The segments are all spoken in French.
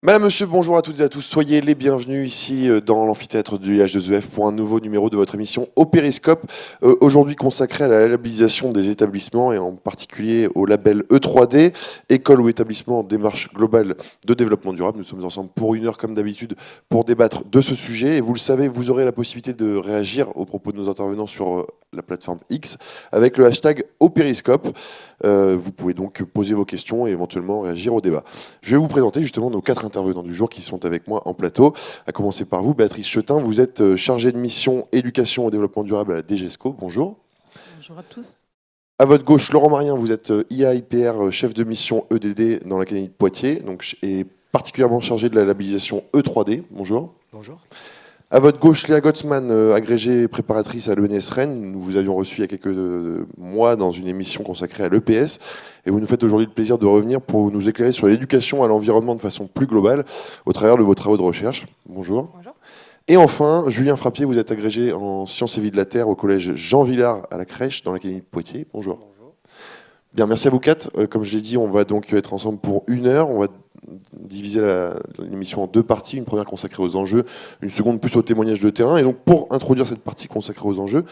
Madame, monsieur, bonjour à toutes et à tous. Soyez les bienvenus ici dans l'amphithéâtre de l'IH2EF pour un nouveau numéro de votre émission Au Périscope, aujourd'hui consacré à la labellisation des établissements et en particulier au label E3D, école ou établissement en démarche globale de développement durable. Nous sommes ensemble pour une heure comme d'habitude pour débattre de ce sujet et vous le savez, vous aurez la possibilité de réagir aux propos de nos intervenants sur la plateforme X avec le hashtag Au Périscope. Vous pouvez donc poser vos questions et éventuellement réagir au débat. Je vais vous présenter justement nos 4 intervenants du jour qui sont avec moi en plateau. À commencer par vous, Béatrice Chetin, vous êtes chargée de mission éducation au développement durable à la DGESCO. Bonjour. Bonjour à tous. À votre gauche, Laurent Marien, vous êtes IA-IPR, chef de mission EDD dans l'Académie de Poitiers, et particulièrement chargé de la labellisation E3D. Bonjour. Bonjour. À votre gauche, Léa Gottsman, agrégée préparatrice à l'ENS Rennes. Nous vous avions reçu il y a quelques mois dans une émission consacrée à l'EPS. Et vous nous faites aujourd'hui le plaisir de revenir pour nous éclairer sur l'éducation à l'environnement de façon plus globale au travers de vos travaux de recherche. Bonjour. Bonjour. Et enfin, Julien Frappier, vous êtes agrégé en sciences et vie de la Terre au collège Jean Villard à la Crèche dans l'Académie de Poitiers. Bonjour. Bonjour. Bien, merci à vous quatre. Comme je l'ai dit, on va donc être ensemble pour une heure. On va diviser l'émission en 2 parties, une première consacrée aux enjeux, une seconde plus au témoignage de terrain. Et donc pour introduire cette partie consacrée aux enjeux,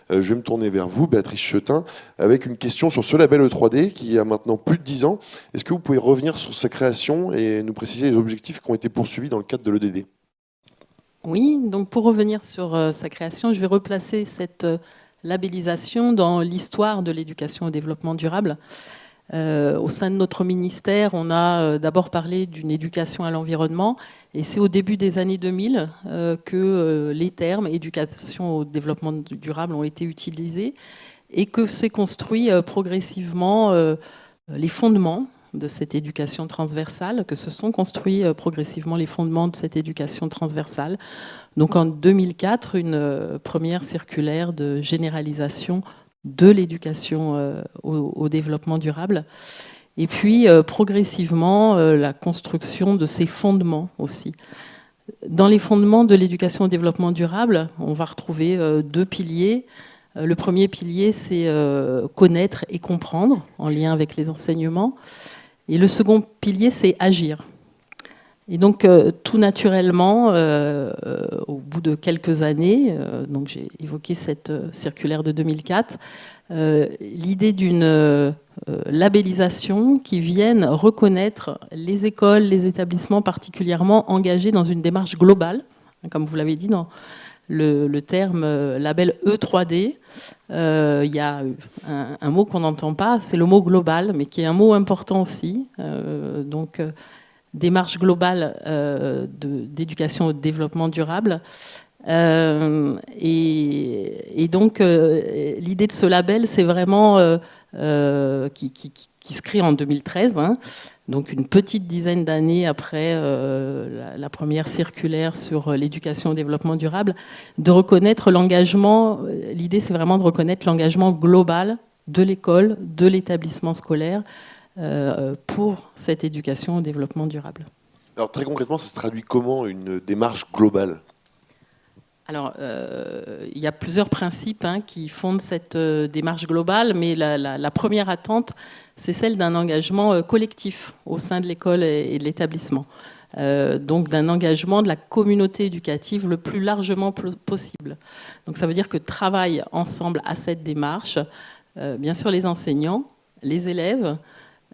je vais me tourner vers vous, Béatrice Chetin, avec une question sur ce label E3D qui a maintenant plus de 10 ans. Est-ce que vous pouvez revenir sur sa création et nous préciser les objectifs qui ont été poursuivis dans le cadre de l'EDD ? Oui, donc pour revenir sur sa création, je vais replacer cette labellisation dans l'histoire de l'éducation au développement durable. Au sein de notre ministère, on a d'abord parlé d'une éducation à l'environnement et c'est au début des années 2000 que les termes éducation au développement durable ont été utilisés et que s'est construit progressivement les fondements de cette éducation transversale, que se sont construits progressivement les fondements de cette éducation transversale. Donc en 2004, une première circulaire de généralisation de l'éducation au développement durable. Et puis, progressivement, la construction de ces fondements aussi. Dans les fondements de l'éducation au développement durable, on va retrouver 2 piliers. Le premier pilier, c'est connaître et comprendre, en lien avec les enseignements. Et le second pilier, c'est agir. Et donc, tout naturellement, au bout de quelques années, donc j'ai évoqué cette circulaire de 2004, l'idée d'une labellisation qui vienne reconnaître les écoles, les établissements particulièrement engagés dans une démarche globale, comme vous l'avez dit dans le terme label E3D. Il y a un mot qu'on n'entend pas, c'est le mot global, mais qui est un mot important aussi. Démarche globale d'éducation au développement durable. Et donc, l'idée de ce label, c'est vraiment qui se crée en 2013, hein, donc une petite dizaine d'années après la première circulaire sur l'éducation au développement durable, de reconnaître l'engagement. L'idée, c'est vraiment de reconnaître l'engagement global de l'école, de l'établissement scolaire, pour cette éducation au développement durable. Alors très concrètement, ça se traduit comment une démarche globale ? Alors, il y a plusieurs principes qui fondent cette démarche globale, mais la première attente, c'est celle d'un engagement collectif au sein de l'école et de l'établissement. Donc d'un engagement de la communauté éducative le plus largement possible. Donc ça veut dire que travaillent ensemble à cette démarche, bien sûr les enseignants, les élèves,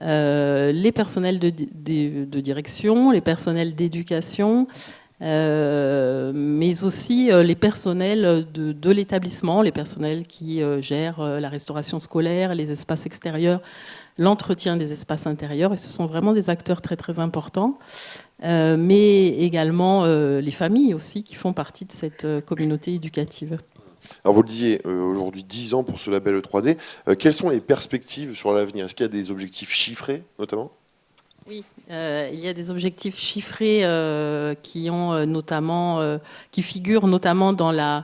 les personnels de direction, les personnels d'éducation, mais aussi les personnels de l'établissement, les personnels qui gèrent la restauration scolaire, les espaces extérieurs, l'entretien des espaces intérieurs, et ce sont vraiment des acteurs très très importants, mais également les familles aussi qui font partie de cette communauté éducative. Alors vous le disiez, aujourd'hui 10 ans pour ce label E3D. Quelles sont les perspectives sur l'avenir ? Est-ce qu'il y a des objectifs chiffrés notamment ? Oui, il y a des objectifs chiffrés qui figurent notamment dans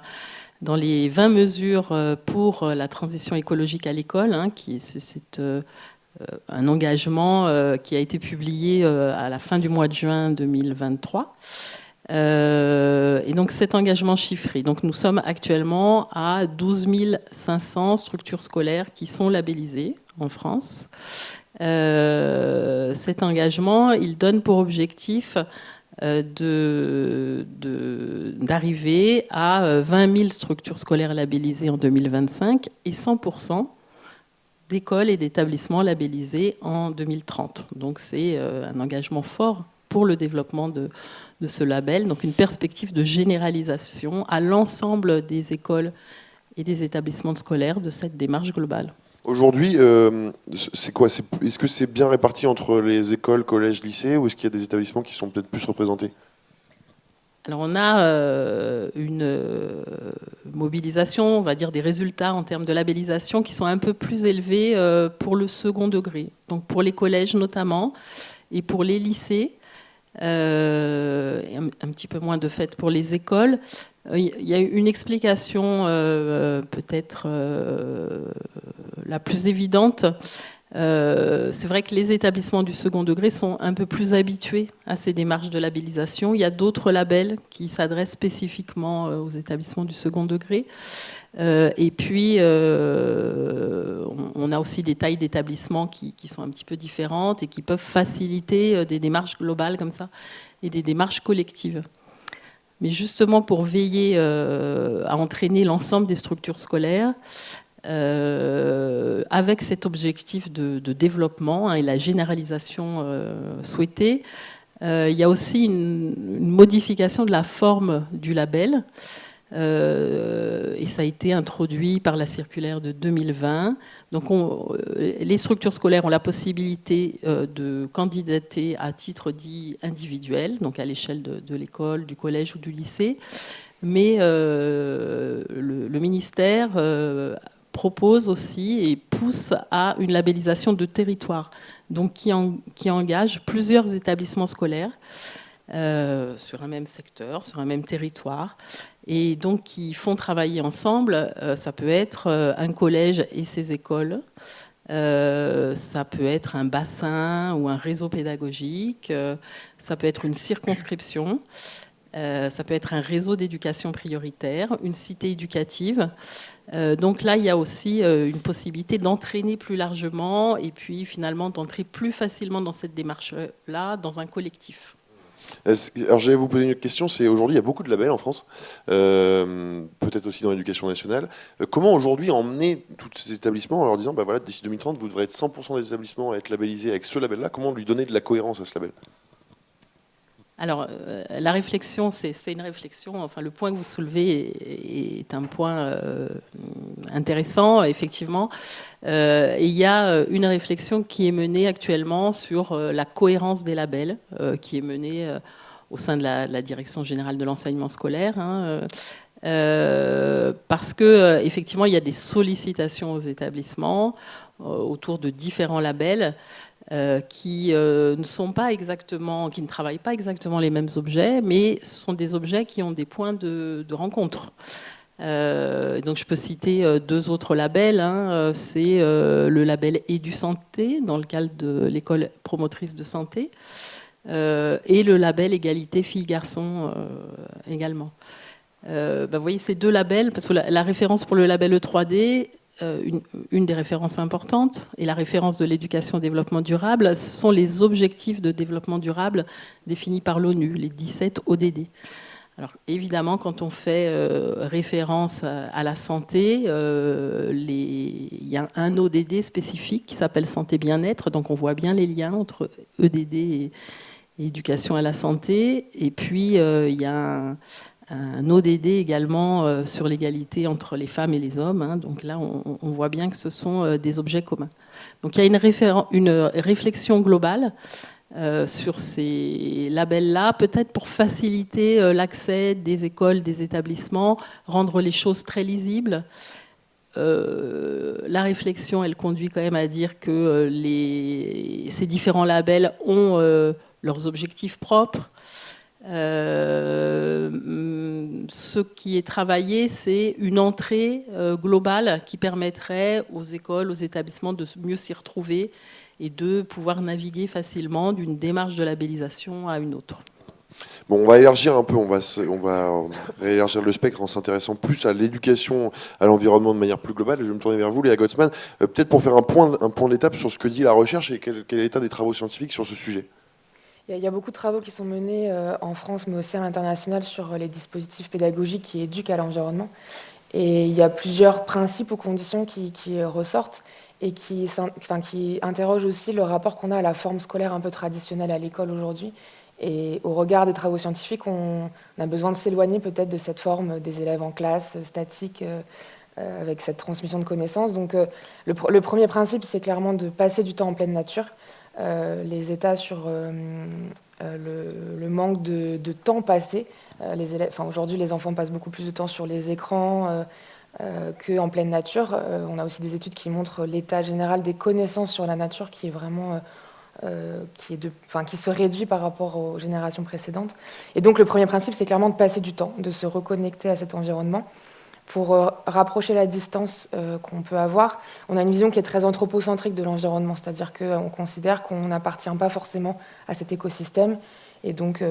les 20 mesures pour la transition écologique à l'école, c'est un engagement qui a été publié à la fin du mois de juin 2023. Et donc cet engagement chiffré, donc nous sommes actuellement à 12 500 structures scolaires qui sont labellisées en France. Cet engagement, il donne pour objectif d'arriver à 20 000 structures scolaires labellisées en 2025 et 100% d'écoles et d'établissements labellisés en 2030. Donc c'est un engagement fort pour le développement de ce label, donc une perspective de généralisation à l'ensemble des écoles et des établissements scolaires de cette démarche globale. Aujourd'hui, c'est quoi? Est-ce que c'est bien réparti entre les écoles, collèges, lycées, ou est-ce qu'il y a des établissements qui sont peut-être plus représentés? Alors on a une mobilisation, on va dire des résultats en termes de labellisation qui sont un peu plus élevés pour le second degré, donc pour les collèges notamment, et pour les lycées, et un petit peu moins de fait pour les écoles. Il y a une explication peut-être la plus évidente. C'est vrai que les établissements du second degré sont un peu plus habitués à ces démarches de labellisation. Il y a d'autres labels qui s'adressent spécifiquement aux établissements du second degré. Et puis, on a aussi des tailles d'établissements qui sont un petit peu différentes et qui peuvent faciliter des démarches globales comme ça et des démarches collectives. Mais justement, pour veiller à entraîner l'ensemble des structures scolaires, avec cet objectif de développement et la généralisation souhaitée, il y a aussi une modification de la forme du label. Et ça a été introduit par la circulaire de 2020. Donc les structures scolaires ont la possibilité de candidater à titre dit individuel, donc à l'échelle de l'école, du collège ou du lycée. Mais le ministère propose aussi et pousse à une labellisation de territoire, donc qui engage plusieurs établissements scolaires sur un même secteur, sur un même territoire, et donc qui font travailler ensemble. Ça peut être un collège et ses écoles, ça peut être un bassin ou un réseau pédagogique, ça peut être une circonscription, ça peut être un réseau d'éducation prioritaire, une cité éducative. Donc là, il y a aussi une possibilité d'entraîner plus largement et puis finalement d'entrer plus facilement dans cette démarche-là, dans un collectif. Alors j'allais vous poser une autre question, c'est aujourd'hui il y a beaucoup de labels en France, peut-être aussi dans l'éducation nationale. Comment aujourd'hui emmener tous ces établissements en leur disant, bah voilà, d'ici 2030, vous devrez être 100% des établissements à être labellisés avec ce label-là? Comment lui donner de la cohérence à ce label? Alors, la réflexion, c'est une réflexion, enfin le point que vous soulevez est un point intéressant, effectivement. Et il y a une réflexion qui est menée actuellement sur la cohérence des labels, qui est menée au sein de la Direction générale de l'enseignement scolaire, parce que effectivement, il y a des sollicitations aux établissements autour de différents labels. Qui ne sont pas exactement, qui ne travaillent pas exactement les mêmes objets, mais ce sont des objets qui ont des points de rencontre. Donc je peux citer deux autres labels. C'est le label EduSanté, dans le cadre de l'école promotrice de santé, et le label Égalité filles-garçons également. Vous voyez ces deux labels, parce que la référence pour le label E3D, une des références importantes, et la référence de l'éducation au développement durable, ce sont les objectifs de développement durable définis par l'ONU, les 17 ODD. Alors évidemment, quand on fait référence à la santé, il y a un ODD spécifique qui s'appelle santé bien-être, donc on voit bien les liens entre EDD et éducation à la santé. Et puis il y a un ODD également sur l'égalité entre les femmes et les hommes. Donc là, on voit bien que ce sont des objets communs. Donc il y a une réflexion globale sur ces labels-là, peut-être pour faciliter l'accès des écoles, des établissements, rendre les choses très lisibles. La réflexion, elle conduit quand même à dire que ces différents labels ont leurs objectifs propres. Ce qui est travaillé, c'est une entrée globale qui permettrait aux écoles, aux établissements de mieux s'y retrouver et de pouvoir naviguer facilement d'une démarche de labellisation à une autre. Bon, on va élargir un peu, on va élargir le spectre en s'intéressant plus à l'éducation, à l'environnement de manière plus globale. Je vais me tourner vers vous, Léa Gottsman, peut-être pour faire un point d'étape sur ce que dit la recherche et quel est l'état des travaux scientifiques sur ce sujet. Il y a beaucoup de travaux qui sont menés en France, mais aussi à l'international, sur les dispositifs pédagogiques qui éduquent à l'environnement. Et il y a plusieurs principes ou conditions qui ressortent et qui interrogent aussi le rapport qu'on a à la forme scolaire un peu traditionnelle à l'école aujourd'hui. Et au regard des travaux scientifiques, on a besoin de s'éloigner peut-être de cette forme des élèves en classe, statique, avec cette transmission de connaissances. Donc le premier principe, c'est clairement de passer du temps en pleine nature. Les états sur le manque de temps passé. Aujourd'hui, les enfants passent beaucoup plus de temps sur les écrans qu'en pleine nature. On a aussi des études qui montrent l'état général des connaissances sur la nature qui est vraiment qui se réduit par rapport aux générations précédentes. Et donc le premier principe, c'est clairement de passer du temps, de se reconnecter à cet environnement pour rapprocher la distance qu'on peut avoir. On a une vision qui est très anthropocentrique de l'environnement, c'est-à-dire qu'on considère qu'on n'appartient pas forcément à cet écosystème. Et donc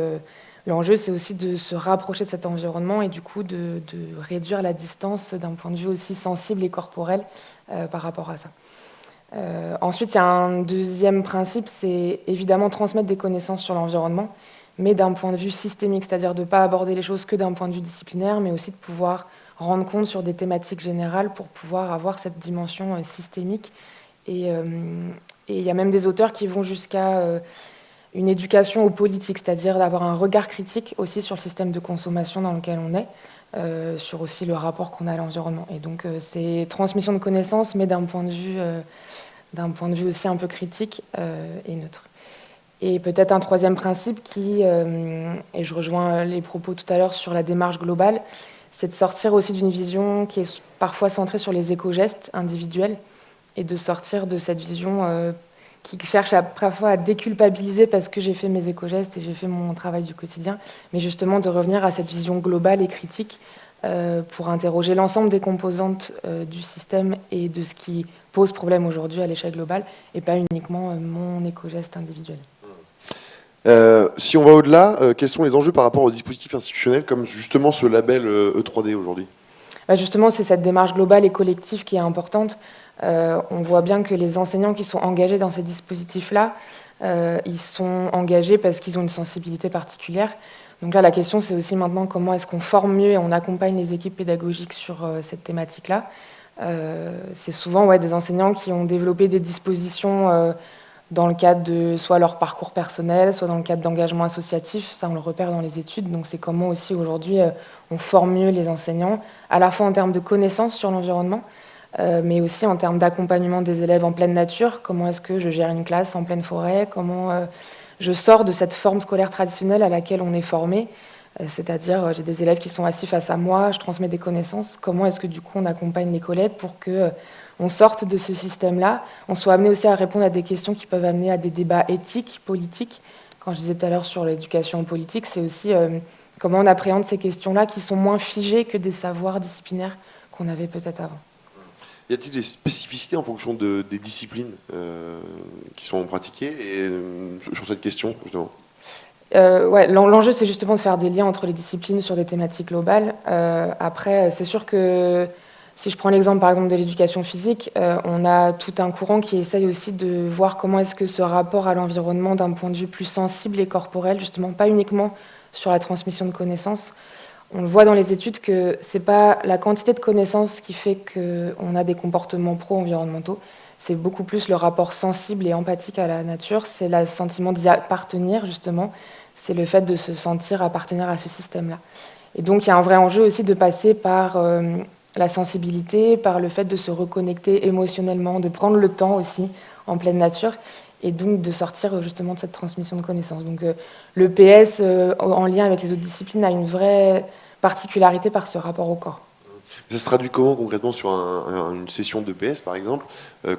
l'enjeu, c'est aussi de se rapprocher de cet environnement et du coup de réduire la distance d'un point de vue aussi sensible et corporel par rapport à ça. Ensuite, il y a un deuxième principe, c'est évidemment transmettre des connaissances sur l'environnement, mais d'un point de vue systémique, c'est-à-dire de ne pas aborder les choses que d'un point de vue disciplinaire, mais aussi de pouvoir rendre compte sur des thématiques générales pour pouvoir avoir cette dimension systémique. Et il y a même des auteurs qui vont jusqu'à une éducation aux politiques, c'est-à-dire d'avoir un regard critique aussi sur le système de consommation dans lequel on est, sur aussi le rapport qu'on a à l'environnement. Et donc c'est transmission de connaissances, mais d'un point de vue aussi un peu critique et neutre. Et peut-être un troisième principe et je rejoins les propos tout à l'heure sur la démarche globale, c'est de sortir aussi d'une vision qui est parfois centrée sur les éco-gestes individuels et de sortir de cette vision qui cherche parfois à déculpabiliser parce que j'ai fait mes éco-gestes et j'ai fait mon travail du quotidien, mais justement de revenir à cette vision globale et critique pour interroger l'ensemble des composantes du système et de ce qui pose problème aujourd'hui à l'échelle globale et pas uniquement mon éco-geste individuel. Si on va au-delà, quels sont les enjeux par rapport aux dispositifs institutionnels comme justement ce label E3D aujourd'hui ? Justement, c'est cette démarche globale et collective qui est importante. On voit bien que les enseignants qui sont engagés dans ces dispositifs-là, ils sont engagés parce qu'ils ont une sensibilité particulière. Donc là, la question, c'est aussi maintenant comment est-ce qu'on forme mieux et on accompagne les équipes pédagogiques sur cette thématique-là. C'est souvent des enseignants qui ont développé des dispositions dans le cadre de soit leur parcours personnel, soit dans le cadre d'engagement associatif. Ça, on le repère dans les études. Donc c'est comment aussi aujourd'hui on forme mieux les enseignants, à la fois en termes de connaissances sur l'environnement, mais aussi en termes d'accompagnement des élèves en pleine nature. Comment est-ce que je gère une classe en pleine forêt ? Comment je sors de cette forme scolaire traditionnelle à laquelle on est formé ? C'est-à-dire, j'ai des élèves qui sont assis face à moi, je transmets des connaissances. Comment est-ce que du coup on accompagne les collègues pour que on sorte de ce système-là, on soit amené aussi à répondre à des questions qui peuvent amener à des débats éthiques, politiques. Quand je disais tout à l'heure sur l'éducation politique, c'est aussi comment on appréhende ces questions-là qui sont moins figées que des savoirs disciplinaires qu'on avait peut-être avant. Y a-t-il des spécificités en fonction des disciplines qui sont pratiquées sur cette question, justement ? L'enjeu, c'est justement de faire des liens entre les disciplines sur des thématiques globales. Après, c'est sûr que si je prends l'exemple, par exemple, de l'éducation physique, on a tout un courant qui essaye aussi de voir comment est-ce que ce rapport à l'environnement, d'un point de vue plus sensible et corporel, justement, pas uniquement sur la transmission de connaissances. On le voit dans les études que c'est pas la quantité de connaissances qui fait qu'on a des comportements pro-environnementaux. C'est beaucoup plus le rapport sensible et empathique à la nature. C'est le sentiment d'y appartenir, justement. C'est le fait de se sentir appartenir à ce système-là. Et donc, il y a un vrai enjeu aussi de passer par la sensibilité, par le fait de se reconnecter émotionnellement, de prendre le temps aussi en pleine nature, et donc de sortir justement de cette transmission de connaissances. Donc le PS, en lien avec les autres disciplines, a une vraie particularité par ce rapport au corps. Ça se traduit comment concrètement sur une session de PS, par exemple ?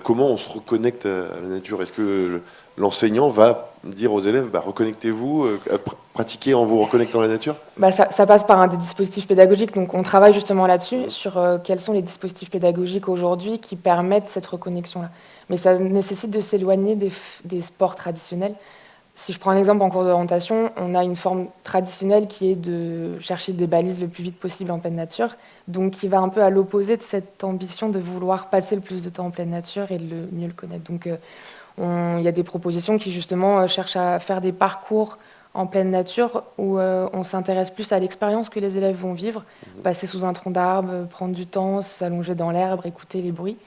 Comment on se reconnecte à la nature ? Est-ce que l'enseignant va dire aux élèves reconnectez-vous, pratiquez en vous reconnectant à la nature ? Ça passe par un des dispositifs pédagogiques. Donc on travaille justement là-dessus, sur quels sont les dispositifs pédagogiques aujourd'hui qui permettent cette reconnexion-là. Mais ça nécessite de s'éloigner des sports traditionnels Si je prends un exemple en cours d'orientation, on a une forme traditionnelle qui est de chercher des balises le plus vite possible en pleine nature, donc qui va un peu à l'opposé de cette ambition de vouloir passer le plus de temps en pleine nature et de mieux le connaître. Donc il y a des propositions qui justement cherchent à faire des parcours en pleine nature où on s'intéresse plus à l'expérience que les élèves vont vivre, passer sous un tronc d'arbre, prendre du temps, s'allonger dans l'herbe, écouter les bruits,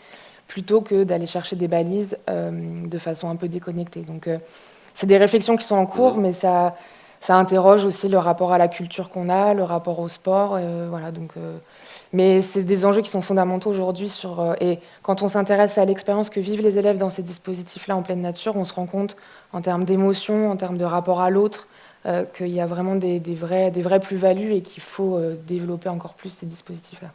plutôt que d'aller chercher des balises de façon un peu déconnectée. Donc c'est des réflexions qui sont en cours, mais ça interroge aussi le rapport à la culture qu'on a, le rapport au sport. Voilà, donc, mais c'est des enjeux qui sont fondamentaux aujourd'hui. Et quand on s'intéresse à l'expérience que vivent les élèves dans ces dispositifs-là en pleine nature, on se rend compte, en termes d'émotion, en termes de rapport à l'autre, qu'il y a vraiment des vraies plus-values et qu'il faut développer encore plus ces dispositifs-là.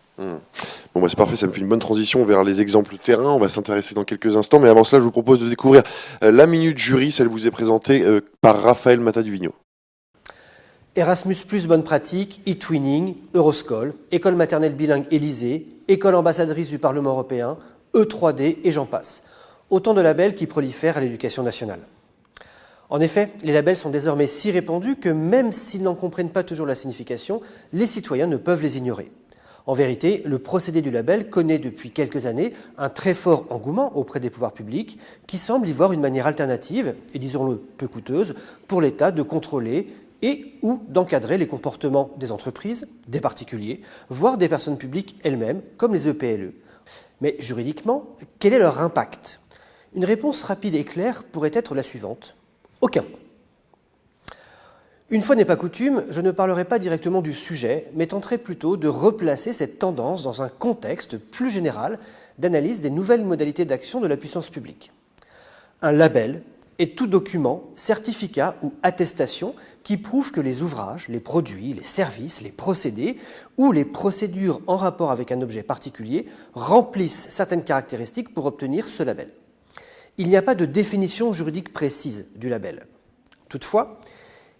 Bon, bah, c'est parfait, ça me fait une bonne transition vers les exemples terrain. On va s'intéresser dans quelques instants, mais avant cela, je vous propose de découvrir la Minute Jury. Celle vous est présentée par Raphaël Mata-Duvigneau. Erasmus+, bonne pratique, e-twinning, Euroscol, école maternelle bilingue Élysée, école ambassadrice du Parlement européen, E3D et j'en passe. Autant de labels qui prolifèrent à l'éducation nationale. En effet, les labels sont désormais si répandus que même s'ils n'en comprennent pas toujours la signification, les citoyens ne peuvent les ignorer. En vérité, le procédé du label connaît depuis quelques années un très fort engouement auprès des pouvoirs publics qui semblent y voir une manière alternative, et disons-le peu coûteuse, pour l'État de contrôler et ou d'encadrer les comportements des entreprises, des particuliers, voire des personnes publiques elles-mêmes, comme les EPLE. Mais juridiquement, quel est leur impact ? Une réponse rapide et claire pourrait être la suivante. Aucun. Une fois n'est pas coutume, je ne parlerai pas directement du sujet, mais tenterai plutôt de replacer cette tendance dans un contexte plus général d'analyse des nouvelles modalités d'action de la puissance publique. Un label est tout document, certificat ou attestation qui prouve que les ouvrages, les produits, les services, les procédés ou les procédures en rapport avec un objet particulier remplissent certaines caractéristiques pour obtenir ce label. Il n'y a pas de définition juridique précise du label. Toutefois,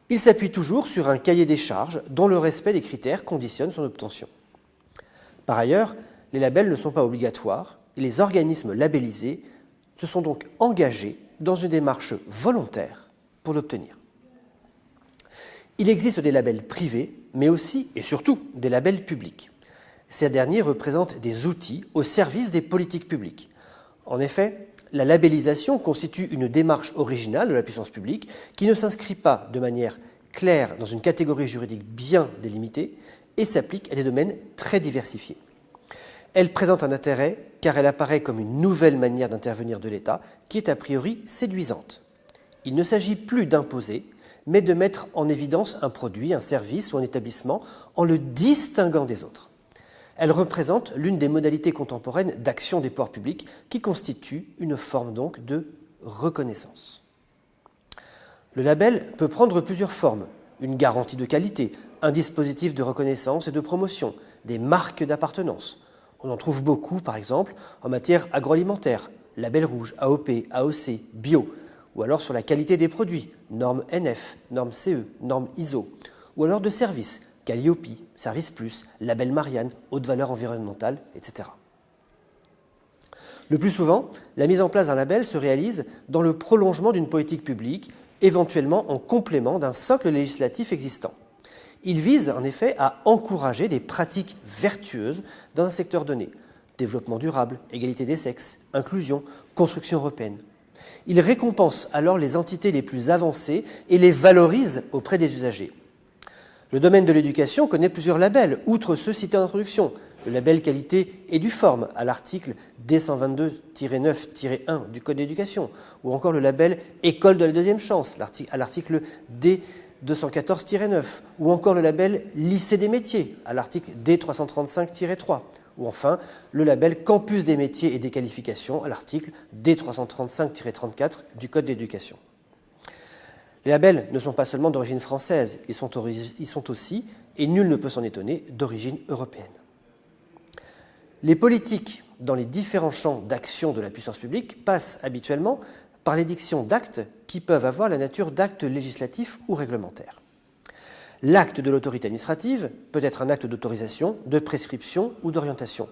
il s'appuie toujours sur un cahier des charges dont le respect des critères conditionne son obtention. Par ailleurs, les labels ne sont pas obligatoires et les organismes labellisés se sont donc engagés dans une démarche volontaire pour l'obtenir. Il existe des labels privés, mais aussi et surtout des labels publics. Ces derniers représentent des outils au service des politiques publiques. En effet, la labellisation constitue une démarche originale de la puissance publique qui ne s'inscrit pas de manière claire dans une catégorie juridique bien délimitée et s'applique à des domaines très diversifiés. Elle présente un intérêt car elle apparaît comme une nouvelle manière d'intervenir de l'État qui est a priori séduisante. Il ne s'agit plus d'imposer, mais de mettre en évidence un produit, un service ou un établissement en le distinguant des autres. Elle représente l'une des modalités contemporaines d'action des pouvoirs publics qui constitue une forme donc de reconnaissance. Le label peut prendre plusieurs formes, une garantie de qualité, un dispositif de reconnaissance et de promotion, des marques d'appartenance. On en trouve beaucoup, par exemple, en matière agroalimentaire, label rouge, AOP, AOC, bio, ou alors sur la qualité des produits, normes NF, normes CE, normes ISO, ou alors de services, Calliope, Service Plus, label Marianne, haute valeur environnementale, etc. Le plus souvent, la mise en place d'un label se réalise dans le prolongement d'une politique publique, éventuellement en complément d'un socle législatif existant. Il vise en effet à encourager des pratiques vertueuses dans un secteur donné, développement durable, égalité des sexes, inclusion, construction européenne. Il récompense alors les entités les plus avancées et les valorise auprès des usagers. Le domaine de l'éducation connaît plusieurs labels, outre ceux cités en introduction. Le label qualité Éduform à l'article D122-9-1 du Code d'éducation, ou encore le label École de la deuxième chance à l'article D214-9, ou encore le label Lycée des métiers à l'article D335-3, ou enfin le label Campus des métiers et des qualifications à l'article D335-34 du Code d'éducation. Les labels ne sont pas seulement d'origine française, ils sont aussi, et nul ne peut s'en étonner, d'origine européenne. Les politiques dans les différents champs d'action de la puissance publique passent habituellement par l'édiction d'actes qui peuvent avoir la nature d'actes législatifs ou réglementaires. L'acte de l'autorité administrative peut être un acte d'autorisation, de prescription ou d'orientation.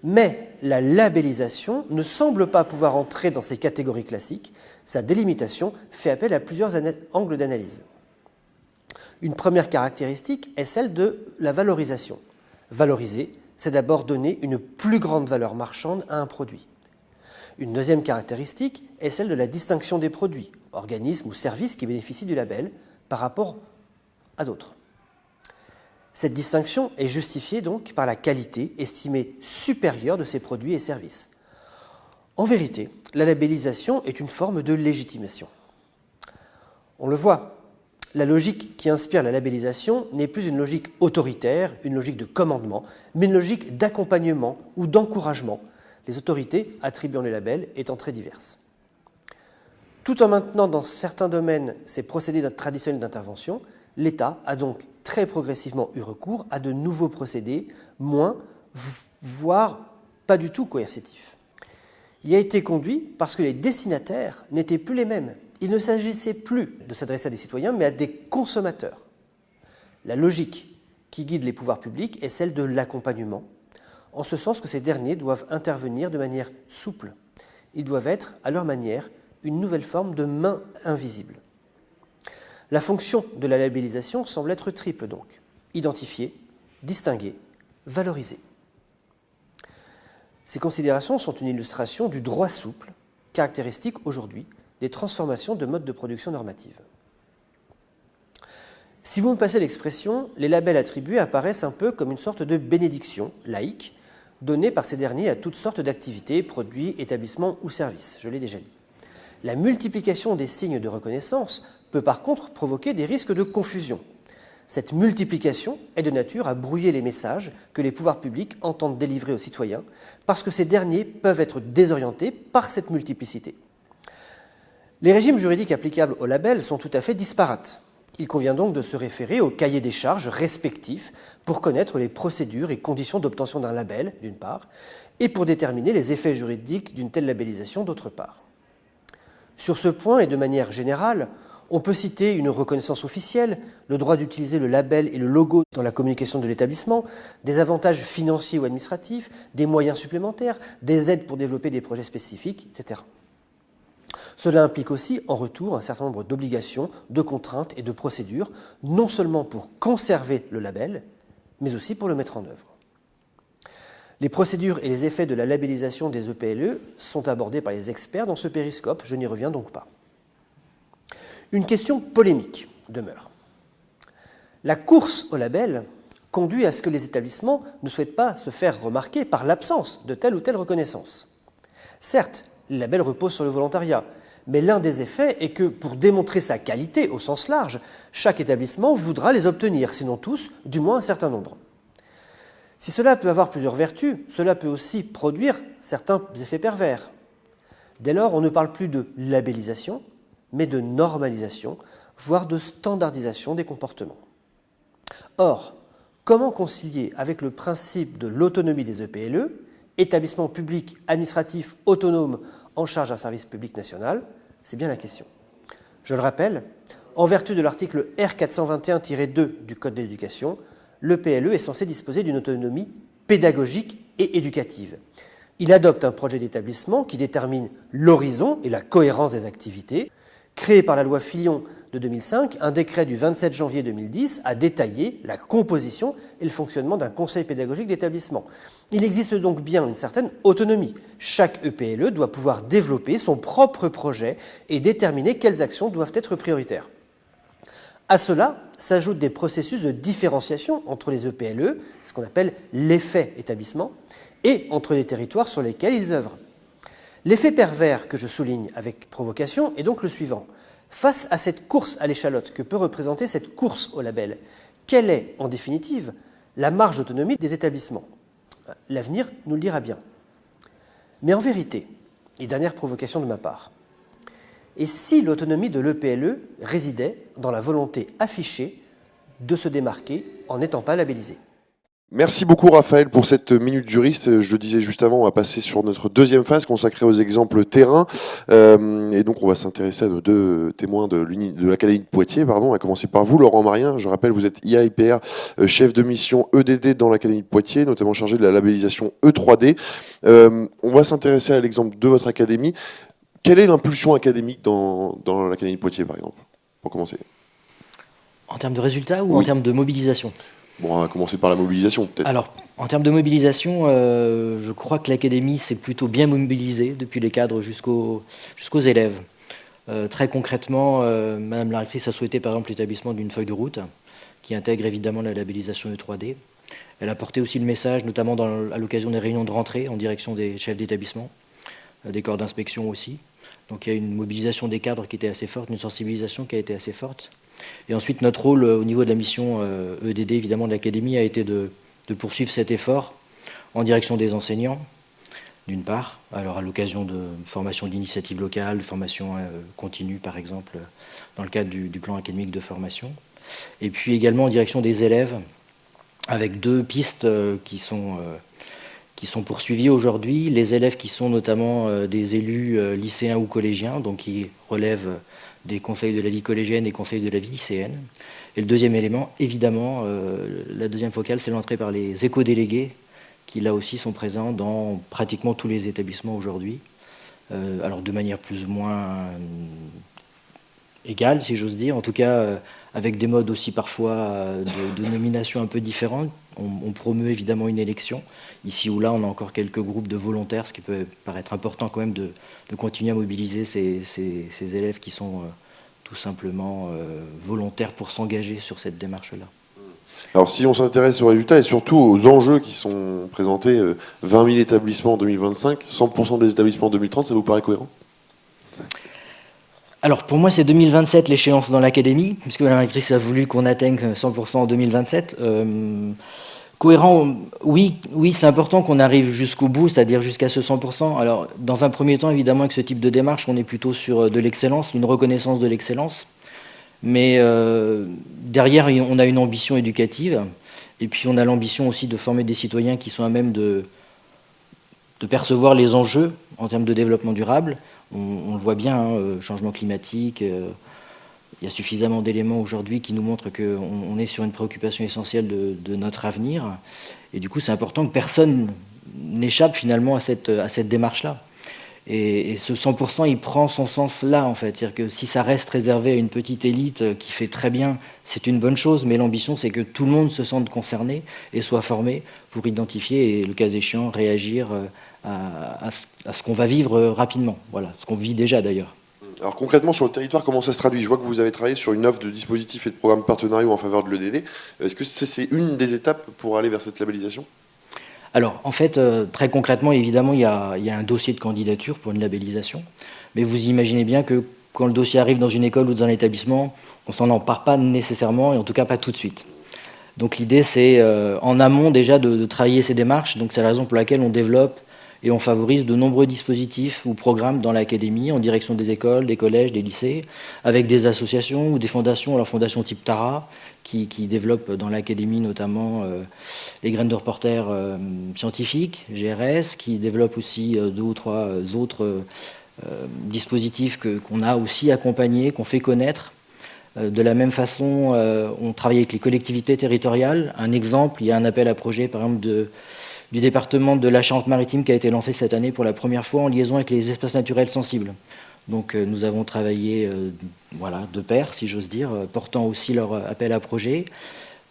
Mais la labellisation ne semble pas pouvoir entrer dans ces catégories classiques. Sa délimitation fait appel à plusieurs angles d'analyse. Une première caractéristique est celle de la valorisation. Valoriser, c'est d'abord donner une plus grande valeur marchande à un produit. Une deuxième caractéristique est celle de la distinction des produits, organismes ou services qui bénéficient du label par rapport à d'autres. Cette distinction est justifiée donc par la qualité estimée supérieure de ces produits et services. En vérité, la labellisation est une forme de légitimation. On le voit, la logique qui inspire la labellisation n'est plus une logique autoritaire, une logique de commandement, mais une logique d'accompagnement ou d'encouragement, les autorités attribuant les labels étant très diverses. Tout en maintenant dans certains domaines ces procédés traditionnels d'intervention, l'État a donc très progressivement eu recours à de nouveaux procédés, moins, voire pas du tout coercitifs. Il a été conduit parce que les destinataires n'étaient plus les mêmes. Il ne s'agissait plus de s'adresser à des citoyens, mais à des consommateurs. La logique qui guide les pouvoirs publics est celle de l'accompagnement, en ce sens que ces derniers doivent intervenir de manière souple. Ils doivent être, à leur manière, une nouvelle forme de main invisible. La fonction de la labellisation semble être triple donc. Identifier, distinguer, valoriser. Ces considérations sont une illustration du droit souple, caractéristique aujourd'hui des transformations de modes de production normative. Si vous me passez l'expression, les labels attribués apparaissent un peu comme une sorte de bénédiction laïque donnée par ces derniers à toutes sortes d'activités, produits, établissements ou services. Je l'ai déjà dit. La multiplication des signes de reconnaissance peut par contre provoquer des risques de confusion. Cette multiplication est de nature à brouiller les messages que les pouvoirs publics entendent délivrer aux citoyens, parce que ces derniers peuvent être désorientés par cette multiplicité. Les régimes juridiques applicables aux labels sont tout à fait disparates. Il convient donc de se référer aux cahiers des charges respectifs pour connaître les procédures et conditions d'obtention d'un label, d'une part, et pour déterminer les effets juridiques d'une telle labellisation, d'autre part. Sur ce point, et de manière générale, on peut citer une reconnaissance officielle, le droit d'utiliser le label et le logo dans la communication de l'établissement, des avantages financiers ou administratifs, des moyens supplémentaires, des aides pour développer des projets spécifiques, etc. Cela implique aussi, en retour, un certain nombre d'obligations, de contraintes et de procédures, non seulement pour conserver le label, mais aussi pour le mettre en œuvre. Les procédures et les effets de la labellisation des EPLE sont abordés par les experts dans ce périscope, je n'y reviens donc pas. Une question polémique demeure. La course au label conduit à ce que les établissements ne souhaitent pas se faire remarquer par l'absence de telle ou telle reconnaissance. Certes, le label repose sur le volontariat, mais l'un des effets est que, pour démontrer sa qualité au sens large, chaque établissement voudra les obtenir, sinon tous, du moins un certain nombre. Si cela peut avoir plusieurs vertus, cela peut aussi produire certains effets pervers. Dès lors, on ne parle plus de labellisation, mais de normalisation, voire de standardisation des comportements. Or, comment concilier avec le principe de l'autonomie des EPLE, établissements publics administratifs autonomes en charge d'un service public national? C'est bien la question. Je le rappelle, en vertu de l'article R421-2 du Code de l'éducation, l'EPLE est censé disposer d'une autonomie pédagogique et éducative. Il adopte un projet d'établissement qui détermine l'horizon et la cohérence des activités. Créé par la loi Fillon de 2005, un décret du 27 janvier 2010 a détaillé la composition et le fonctionnement d'un conseil pédagogique d'établissement. Il existe donc bien une certaine autonomie. Chaque EPLE doit pouvoir développer son propre projet et déterminer quelles actions doivent être prioritaires. À cela s'ajoutent des processus de différenciation entre les EPLE, ce qu'on appelle l'effet établissement, et entre les territoires sur lesquels ils œuvrent. L'effet pervers que je souligne avec provocation est donc le suivant. Face à cette course à l'échalote que peut représenter cette course au label, quelle est, en définitive, la marge d'autonomie des établissements? L'avenir nous le dira bien. Mais en vérité, et dernière provocation de ma part, et si l'autonomie de l'EPLE résidait dans la volonté affichée de se démarquer en n'étant pas labellisé? Merci beaucoup Raphaël pour cette minute juriste. Je le disais juste avant, on va passer sur notre deuxième phase consacrée aux exemples terrain. Et donc on va s'intéresser à nos deux témoins de l'Académie de Poitiers. Pardon. À commencer par vous, Laurent Marien. Je rappelle, vous êtes IAIPR, chef de mission EDD dans l'Académie de Poitiers, notamment chargé de la labellisation E3D. On va s'intéresser à l'exemple de votre académie. Quelle est l'impulsion académique dans l'Académie de Poitiers, par exemple, pour commencer? En termes de résultats ou Oui. en termes de mobilisation? Bon, on va commencer par la mobilisation, peut-être. Alors, en termes de mobilisation, je crois que l'Académie s'est plutôt bien mobilisée, depuis les cadres jusqu'aux élèves. Très concrètement, Madame la rectrice a souhaité par exemple l'établissement d'une feuille de route qui intègre évidemment la labellisation E3D. Elle a porté aussi le message, notamment à l'occasion des réunions de rentrée en direction des chefs d'établissement, des corps d'inspection aussi. Donc il y a une mobilisation des cadres qui était assez forte, une sensibilisation qui a été assez forte. Et ensuite, notre rôle au niveau de la mission EDD, évidemment, de l'Académie, a été de poursuivre cet effort en direction des enseignants, d'une part, alors à l'occasion de formations d'initiatives locales, de formations continues, par exemple, dans le cadre du plan académique de formation, et puis également en direction des élèves, avec deux pistes qui sont poursuivies aujourd'hui. Les élèves qui sont notamment des élus lycéens ou collégiens, donc qui relèvent des conseils de la vie collégienne et conseils de la vie lycéenne. Et le deuxième élément, évidemment, la deuxième focale, c'est l'entrée par les éco-délégués, qui là aussi sont présents dans pratiquement tous les établissements aujourd'hui. Alors de manière plus ou moins égale, si j'ose dire, en tout cas avec des modes aussi parfois de nomination un peu différents. On promeut évidemment une élection. Ici ou là, on a encore quelques groupes de volontaires, ce qui peut paraître important quand même de continuer à mobiliser ces élèves qui sont tout simplement volontaires pour s'engager sur cette démarche-là. Alors si on s'intéresse aux résultats et surtout aux enjeux qui sont présentés, 20 000 établissements en 2025, 100% des établissements en 2030, ça vous paraît cohérent? Alors pour moi c'est 2027 l'échéance dans l'académie, puisque la rectrice a voulu qu'on atteigne 100% en 2027. Cohérent, oui c'est important qu'on arrive jusqu'au bout, c'est-à-dire jusqu'à ce 100%. Alors dans un premier temps évidemment avec ce type de démarche on est plutôt sur de l'excellence, une reconnaissance de l'excellence. Mais derrière on a une ambition éducative et puis on a l'ambition aussi de former des citoyens qui sont à même de percevoir les enjeux en termes de développement durable. On le voit bien, hein, changement climatique, il y a suffisamment d'éléments aujourd'hui qui nous montrent qu'on est sur une préoccupation essentielle de notre avenir. Et du coup, c'est important que personne n'échappe finalement à cette démarche-là. Et ce 100%, il prend son sens là, en fait. C'est-à-dire que si ça reste réservé à une petite élite qui fait très bien, c'est une bonne chose, mais l'ambition, c'est que tout le monde se sente concerné et soit formé pour identifier et, le cas échéant, réagir à ce qu'on va vivre rapidement. Voilà, ce qu'on vit déjà d'ailleurs. Alors concrètement, sur le territoire, comment ça se traduit? Je vois que vous avez travaillé sur une offre de dispositifs et de programmes partenariaux en faveur de l'EDD. Est-ce que c'est une des étapes pour aller vers cette labellisation? Alors, en fait, très concrètement, évidemment, il y a un dossier de candidature pour une labellisation. Mais vous imaginez bien que quand le dossier arrive dans une école ou dans un établissement, on s'en empare pas nécessairement, et en tout cas pas tout de suite. Donc l'idée, c'est en amont déjà de travailler ces démarches. Donc c'est la raison pour laquelle on développe et on favorise de nombreux dispositifs ou programmes dans l'académie en direction des écoles, des collèges, des lycées, avec des associations ou des fondations, alors fondations type Tara, qui développent dans l'académie notamment les graines de reporters scientifiques, GRS, qui développe aussi 2 ou 3 autres dispositifs qu'on a aussi accompagnés, qu'on fait connaître. De la même façon, on travaille avec les collectivités territoriales. Un exemple, il y a un appel à projet, par exemple, du département de la Charente-Maritime qui a été lancé cette année pour la première fois en liaison avec les espaces naturels sensibles. Donc nous avons travaillé de pair, si j'ose dire, portant aussi leur appel à projet.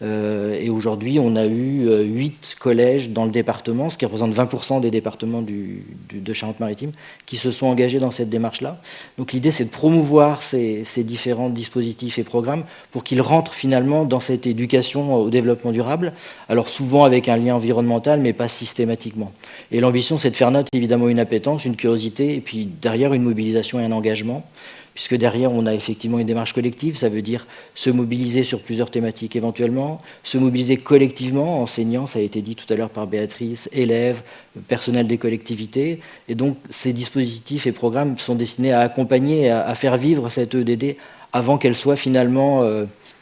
Et aujourd'hui, on a eu 8 collèges dans le département, ce qui représente 20% des départements de Charente-Maritime, qui se sont engagés dans cette démarche-là. Donc l'idée, c'est de promouvoir ces différents dispositifs et programmes pour qu'ils rentrent finalement dans cette éducation au développement durable, alors souvent avec un lien environnemental, mais pas systématiquement. Et l'ambition, c'est de faire naître évidemment une appétence, une curiosité, et puis derrière une mobilisation et un engagement, puisque derrière, on a effectivement une démarche collective, ça veut dire se mobiliser sur plusieurs thématiques éventuellement, se mobiliser collectivement, enseignants, ça a été dit tout à l'heure par Béatrice, élèves, personnel des collectivités, et donc ces dispositifs et programmes sont destinés à accompagner et à faire vivre cette EDD avant qu'elle soit finalement,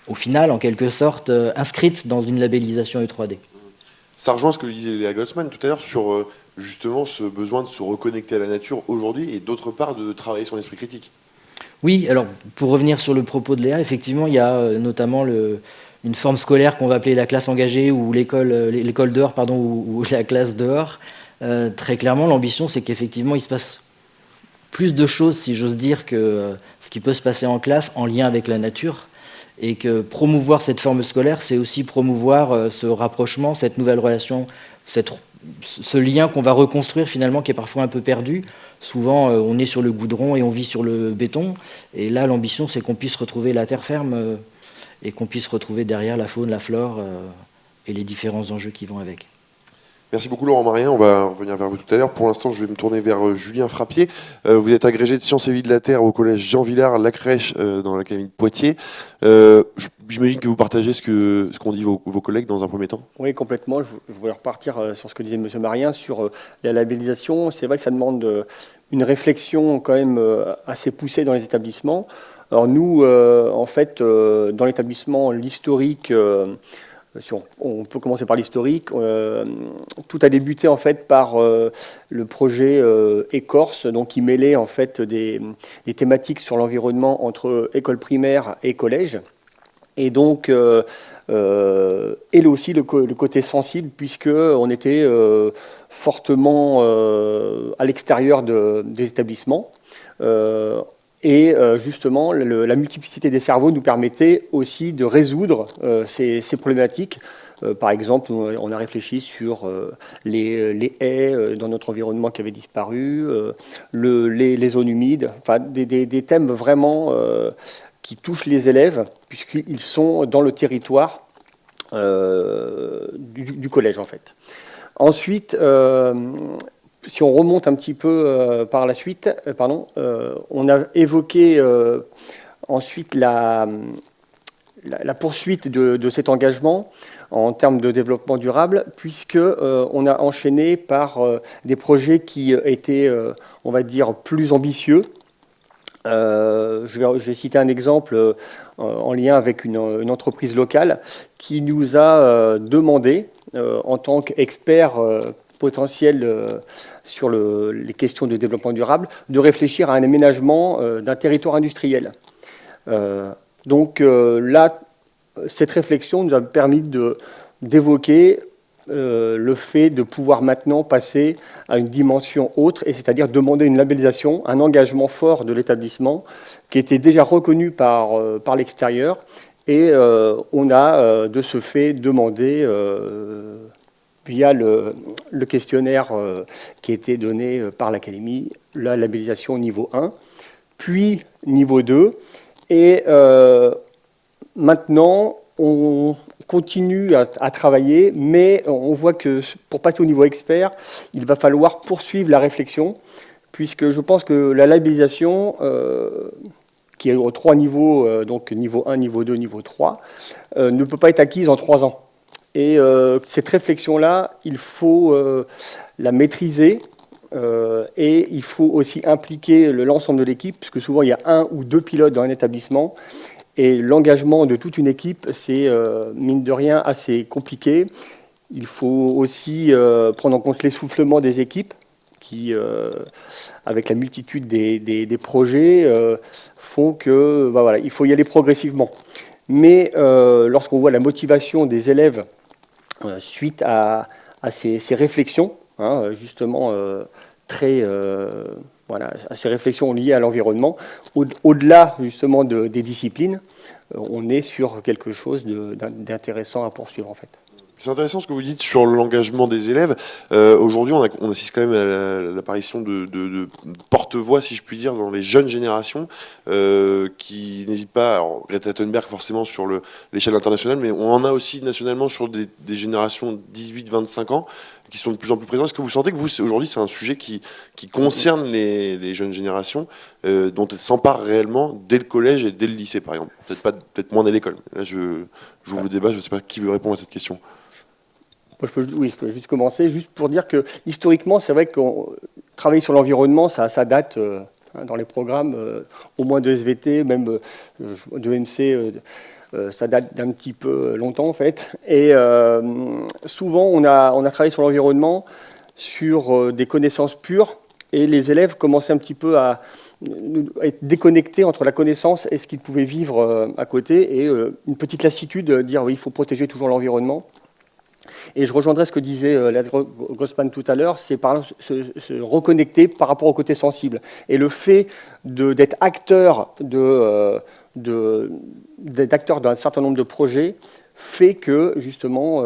au final, en quelque sorte, inscrite dans une labellisation E3D. Ça rejoint ce que disait Léa Gottsman tout à l'heure sur justement ce besoin de se reconnecter à la nature aujourd'hui et d'autre part de travailler son esprit critique. Oui, alors pour revenir sur le propos de Léa, effectivement, il y a notamment une forme scolaire qu'on va appeler la classe engagée ou l'école dehors, pardon, ou la classe dehors. Très clairement, l'ambition, c'est qu'effectivement, il se passe plus de choses, si j'ose dire, que ce qui peut se passer en classe en lien avec la nature. Et que promouvoir cette forme scolaire, c'est aussi promouvoir ce rapprochement, cette nouvelle relation, ce lien qu'on va reconstruire finalement, qui est parfois un peu perdu. Souvent, on est sur le goudron et on vit sur le béton. Et là, l'ambition, c'est qu'on puisse retrouver la terre ferme et qu'on puisse retrouver derrière la faune, la flore et les différents enjeux qui vont avec. Merci beaucoup Laurent Marien, on va revenir vers vous tout à l'heure. Pour l'instant, je vais me tourner vers Julien Frappier. Vous êtes agrégé de sciences et vie de la Terre au collège Jean Villard, La Crèche, dans l'académie de Poitiers. J'imagine que vous partagez ce qu'ont dit vos collègues dans un premier temps. Oui, complètement. Je voulais repartir sur ce que disait M. Marien sur la labellisation. C'est vrai que ça demande une réflexion quand même assez poussée dans les établissements. Alors nous, en fait, dans l'établissement, l'historique... on peut commencer par l'historique. Tout a débuté en fait par le projet Écorce, donc qui mêlait en fait des thématiques sur l'environnement entre école primaire et collège, et donc et aussi le côté sensible, puisque on était fortement à l'extérieur des établissements. Et justement, la multiplicité des cerveaux nous permettait aussi de résoudre ces problématiques. Par exemple, on a réfléchi sur les haies dans notre environnement qui avaient disparu, les zones humides, enfin des thèmes vraiment qui touchent les élèves, puisqu'ils sont dans le territoire du collège, en fait. Ensuite, si on remonte un petit peu par la suite, on a évoqué ensuite la poursuite de cet engagement en termes de développement durable, puisque on a enchaîné par des projets qui étaient, on va dire, plus ambitieux. Je vais citer un exemple en lien avec une entreprise locale qui nous a demandé, en tant qu'expert potentiel sur les questions de développement durable, de réfléchir à un aménagement d'un territoire industriel. Donc là, cette réflexion nous a permis d'évoquer le fait de pouvoir maintenant passer à une dimension autre, et c'est-à-dire demander une labellisation, un engagement fort de l'établissement qui était déjà reconnu par l'extérieur, et on a de ce fait demandé via le questionnaire qui a été donné par l'Académie, la labellisation niveau 1, puis niveau 2. Et maintenant, on continue à travailler, mais on voit que pour passer au niveau expert, il va falloir poursuivre la réflexion, puisque je pense que la labellisation, qui est aux 3 niveaux, donc niveau 1, niveau 2, niveau 3, ne peut pas être acquise en 3 ans. Et cette réflexion-là, il faut la maîtriser et il faut aussi impliquer l'ensemble de l'équipe, puisque souvent il y a 1 ou 2 pilotes dans un établissement. Et l'engagement de toute une équipe, c'est mine de rien assez compliqué. Il faut aussi prendre en compte l'essoufflement des équipes qui, avec la multitude des projets, font que voilà, il faut y aller progressivement. Mais lorsqu'on voit la motivation des élèves suite à ces réflexions, hein, justement très voilà, à ces réflexions liées à l'environnement, au-delà justement des disciplines, on est sur quelque chose d'intéressant à poursuivre en fait. C'est intéressant ce que vous dites sur l'engagement des élèves. Aujourd'hui, on assiste quand même à l'apparition de porte-voix, si je puis dire, dans les jeunes générations, qui n'hésitent pas, alors Greta Thunberg forcément sur l'échelle internationale, mais on en a aussi nationalement sur des générations 18-25 ans, qui sont de plus en plus présents. Est-ce que vous sentez que vous, aujourd'hui, c'est un sujet qui concerne les jeunes générations, dont elles s'emparent réellement dès le collège et dès le lycée, par exemple? Peut-être moins dès l'école. Là, j'ouvre le débat, je ne sais pas qui veut répondre à cette question. Je peux juste commencer, juste pour dire que historiquement, c'est vrai que travailler sur l'environnement, ça date dans les programmes, au moins de SVT, même de MC, Ça date d'un petit peu longtemps en fait. Et souvent, on a travaillé sur l'environnement, sur des connaissances pures, et les élèves commençaient un petit peu à être déconnectés entre la connaissance et ce qu'ils pouvaient vivre à côté, et une petite lassitude de dire oui, il faut protéger toujours l'environnement. Et je rejoindrai ce que disait Léa Grossman tout à l'heure, c'est se reconnecter par rapport au côté sensible. Et le fait d'être acteur d'acteurs d'un certain nombre de projets fait que, justement,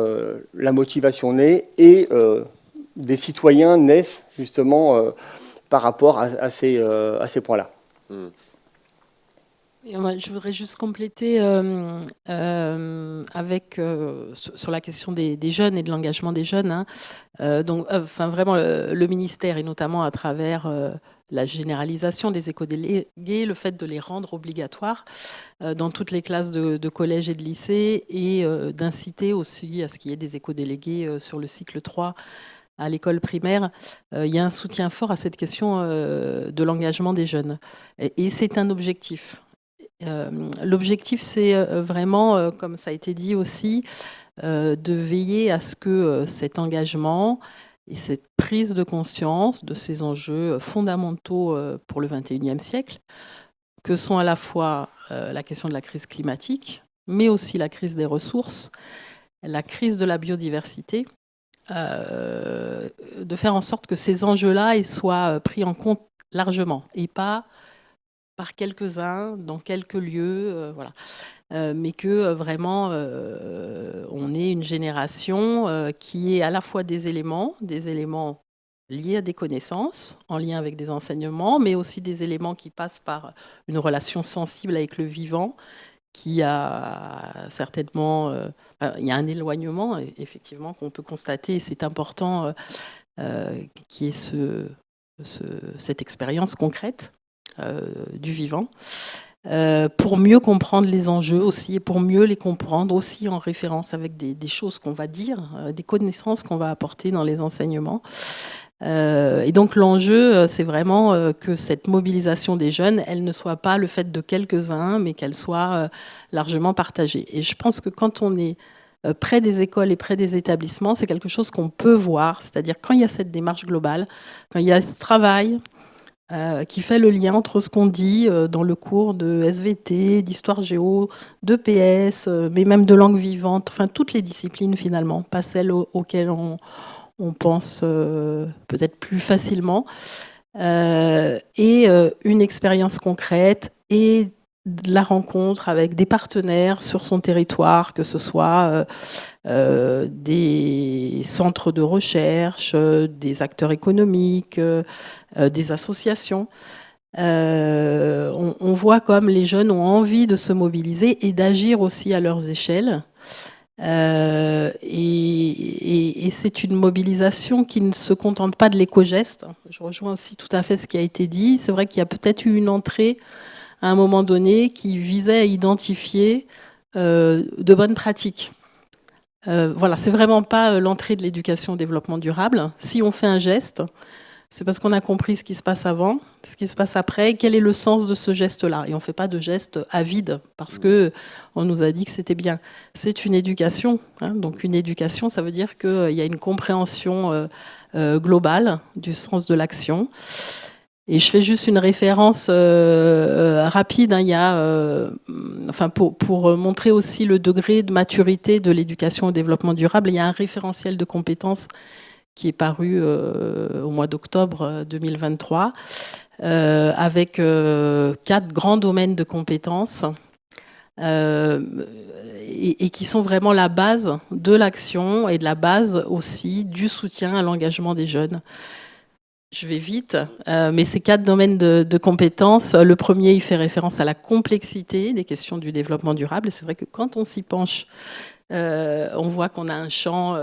la motivation naît et des citoyens naissent, justement, par rapport à ces points-là. Je voudrais juste compléter avec sur la question des jeunes et de l'engagement des jeunes. Hein. Vraiment, le ministère, et notamment à travers la généralisation des éco-délégués, le fait de les rendre obligatoires dans toutes les classes de collège et de lycée, et d'inciter aussi à ce qu'il y ait des éco-délégués sur le cycle 3 à l'école primaire. Il y a un soutien fort à cette question de l'engagement des jeunes. Et c'est un objectif. L'objectif, c'est vraiment, comme ça a été dit aussi, de veiller à ce que cet engagement et cette prise de conscience de ces enjeux fondamentaux pour le XXIe siècle, que sont à la fois la question de la crise climatique, mais aussi la crise des ressources, la crise de la biodiversité, de faire en sorte que ces enjeux-là ils soient pris en compte largement, et pas par quelques-uns, dans quelques lieux, voilà. Mais que vraiment on ait une génération qui ait à la fois des éléments liés à des connaissances, en lien avec des enseignements, mais aussi des éléments qui passent par une relation sensible avec le vivant, qui a certainement... il y a un éloignement, effectivement, qu'on peut constater, et c'est important qu'il y ait cette expérience concrète du vivant, pour mieux comprendre les enjeux aussi, et pour mieux les comprendre aussi en référence avec des choses qu'on va dire, des connaissances qu'on va apporter dans les enseignements. Et donc l'enjeu, c'est vraiment que cette mobilisation des jeunes, elle ne soit pas le fait de quelques-uns, mais qu'elle soit largement partagée. Et je pense que quand on est près des écoles et près des établissements, c'est quelque chose qu'on peut voir, c'est-à-dire quand il y a cette démarche globale, quand il y a ce travail qui fait le lien entre ce qu'on dit dans le cours de SVT, d'histoire géo, de PS, mais même de langue vivante, enfin toutes les disciplines finalement, pas celles auxquelles on pense peut-être plus facilement, et une expérience concrète et de la rencontre avec des partenaires sur son territoire, que ce soit des centres de recherche, des acteurs économiques, des associations. On voit comme les jeunes ont envie de se mobiliser et d'agir aussi à leurs échelles. Et c'est une mobilisation qui ne se contente pas de l'éco-geste. Je rejoins aussi tout à fait ce qui a été dit. C'est vrai qu'il y a peut-être eu une entrée à un moment donné qui visait à identifier de bonnes pratiques. Voilà, c'est vraiment pas l'entrée de l'éducation au développement durable. Si on fait un geste, c'est parce qu'on a compris ce qui se passe avant, ce qui se passe après, et quel est le sens de ce geste-là. Et on ne fait pas de geste à vide, parce qu'on nous a dit que c'était bien. C'est une éducation. Hein, donc une éducation, ça veut dire qu'il y a une compréhension globale du sens de l'action. Et je fais juste une référence rapide. Hein, il y a, pour montrer aussi le degré de maturité de l'éducation au développement durable, il y a un référentiel de compétences qui est paru au mois d'octobre 2023, avec 4 grands domaines de compétences et qui sont vraiment la base de l'action et de la base aussi du soutien à l'engagement des jeunes. Je vais vite, mais ces 4 domaines de compétences, le premier, il fait référence à la complexité des questions du développement durable. Et c'est vrai que quand on s'y penche, on voit qu'on a un champ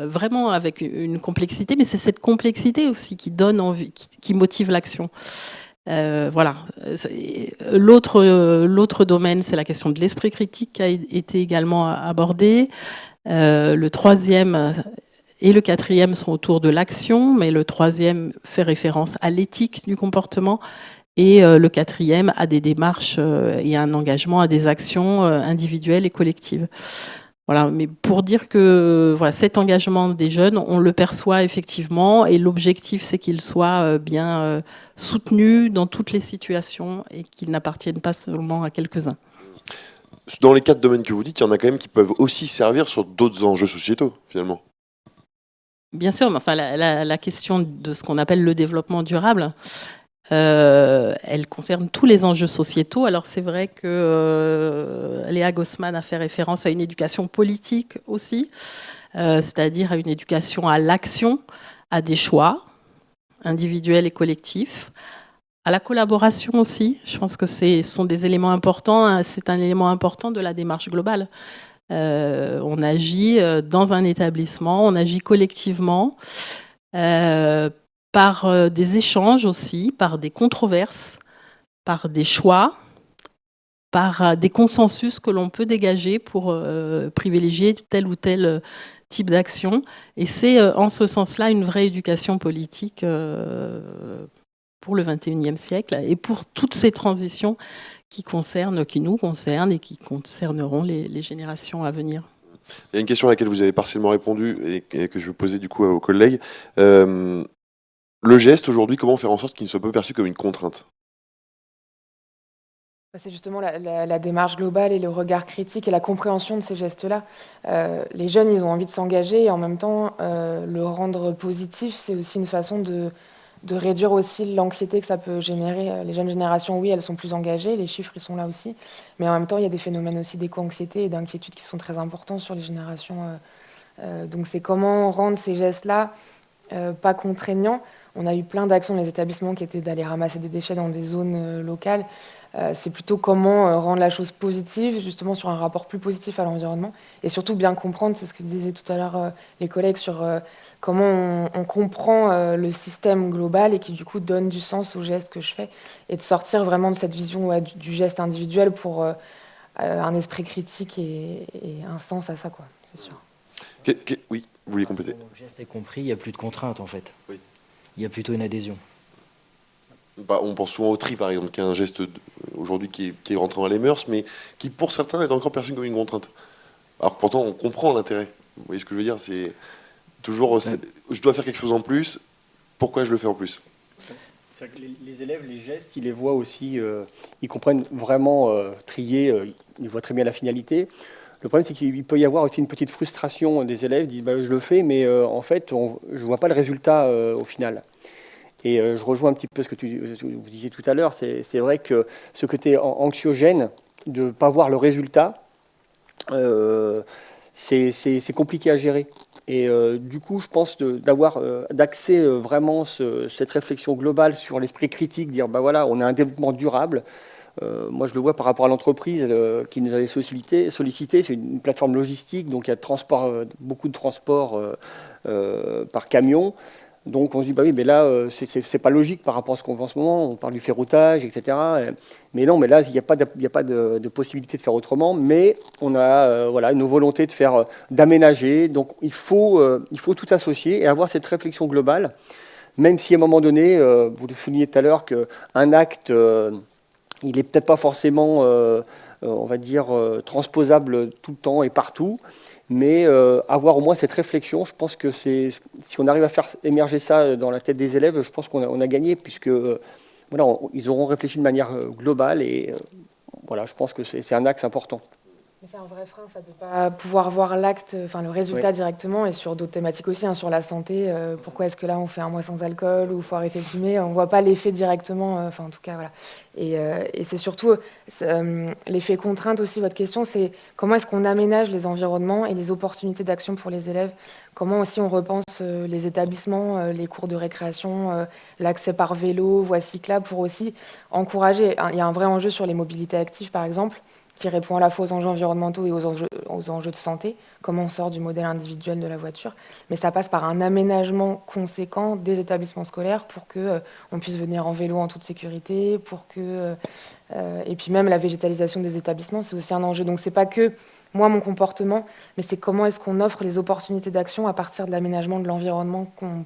vraiment avec une complexité, mais c'est cette complexité aussi qui donne envie, qui motive l'action. Voilà. L'autre domaine, c'est la question de l'esprit critique qui a été également abordé. Le troisième et le quatrième sont autour de l'action, mais le troisième fait référence à l'éthique du comportement. Et le quatrième a des démarches et un engagement à des actions individuelles et collectives. Voilà, mais pour dire que voilà, cet engagement des jeunes, on le perçoit effectivement, et l'objectif, c'est qu'il soit bien soutenu dans toutes les situations et qu'il n'appartienne pas seulement à quelques-uns. Dans les 4 domaines que vous dites, il y en a quand même qui peuvent aussi servir sur d'autres enjeux sociétaux, finalement. Bien sûr, mais enfin, la question de ce qu'on appelle le développement durable, elle concerne tous les enjeux sociétaux. Alors c'est vrai que Léa Gossman a fait référence à une éducation politique aussi, c'est-à-dire à une éducation à l'action, à des choix individuels et collectifs, à la collaboration aussi. Je pense que ce sont des éléments importants. Hein. C'est un élément important de la démarche globale. On agit dans un établissement, on agit collectivement, par des échanges aussi, par des controverses, par des choix, par des consensus que l'on peut dégager pour privilégier tel ou tel type d'action. Et c'est en ce sens-là une vraie éducation politique pour le XXIe siècle et pour toutes ces transitions qui nous concernent et qui concerneront les générations à venir. Il y a une question à laquelle vous avez partiellement répondu et que je vais poser du coup à vos collègues. Le geste aujourd'hui, comment faire en sorte qu'il ne soit pas perçu comme une contrainte ? C'est justement la démarche globale et le regard critique et la compréhension de ces gestes-là. Les jeunes, ils ont envie de s'engager et en même temps, le rendre positif, c'est aussi une façon de réduire aussi l'anxiété que ça peut générer. Les jeunes générations, oui, elles sont plus engagées, les chiffres, ils sont là aussi. Mais en même temps, il y a des phénomènes aussi d'éco-anxiété et d'inquiétude qui sont très importants sur les générations. Donc c'est comment rendre ces gestes-là pas contraignants. On a eu plein d'actions dans les établissements qui étaient d'aller ramasser des déchets dans des zones locales. C'est plutôt comment rendre la chose positive, justement sur un rapport plus positif à l'environnement. Et surtout bien comprendre, c'est ce que disaient tout à l'heure les collègues, sur comment on comprend le système global et qui du coup donne du sens aux gestes que je fais. Et de sortir vraiment de cette vision du geste individuel pour un esprit critique et un sens à ça, quoi, c'est sûr. Oui, vous voulez compléter ? Le geste est compris, il n'y a plus de contraintes en fait. Oui. Il y a plutôt une adhésion. On pense souvent au tri, par exemple, qui est un geste aujourd'hui qui est rentré dans les mœurs, mais qui, pour certains, est encore perçu comme une contrainte. Alors que pourtant, on comprend l'intérêt. Vous voyez ce que je veux dire ? C'est toujours, je dois faire quelque chose en plus, pourquoi je le fais en plus ? Les élèves, les gestes, ils les voient aussi, ils comprennent vraiment trier, ils voient très bien la finalité. Le problème, c'est qu'il peut y avoir aussi une petite frustration des élèves, ils disent je le fais, mais en fait, je ne vois pas le résultat au final. Et je rejoins un petit peu ce que vous disiez tout à l'heure. C'est vrai que ce côté anxiogène de ne pas voir le résultat, c'est compliqué à gérer. Et du coup, je pense d'axer vraiment cette réflexion globale sur l'esprit critique, dire voilà, on a un développement durable. Moi, je le vois par rapport à l'entreprise qui nous avait sollicité. C'est une plateforme logistique, donc il y a beaucoup de transport par camion. Donc on se dit, oui, mais là, c'est pas logique par rapport à ce qu'on voit en ce moment. On parle du ferroutage, etc. Mais non, mais là, il n'y a pas de possibilité de faire autrement. Mais on a une volonté d'aménager. Donc il faut tout associer et avoir cette réflexion globale. Même si à un moment donné, vous le soulignez tout à l'heure, qu'un acte, il n'est peut-être pas forcément, on va dire, transposable tout le temps et partout. Mais avoir au moins cette réflexion, je pense que si on arrive à faire émerger ça dans la tête des élèves, je pense qu'on a gagné, puisque ils auront réfléchi de manière globale et je pense que c'est un axe important. Mais c'est un vrai frein, ça, de ne pas pouvoir voir le résultat directement, et sur d'autres thématiques aussi, sur la santé. Pourquoi est-ce que là, on fait un mois sans alcool ou il faut arrêter de fumer ? On ne voit pas l'effet directement, en tout cas, voilà. Et c'est surtout l'effet contrainte aussi, votre question, c'est comment est-ce qu'on aménage les environnements et les opportunités d'action pour les élèves ? Comment aussi on repense les établissements, les cours de récréation, l'accès par vélo, voie cyclable, pour aussi encourager. Il y a un vrai enjeu sur les mobilités actives, par exemple, qui répond à la fois aux enjeux environnementaux et aux enjeux de santé, comment on sort du modèle individuel de la voiture. Mais ça passe par un aménagement conséquent des établissements scolaires pour qu'on puisse venir en vélo en toute sécurité, et puis même la végétalisation des établissements, c'est aussi un enjeu. Donc c'est pas que mon comportement, mais c'est comment est-ce qu'on offre les opportunités d'action à partir de l'aménagement de l'environnement qu'on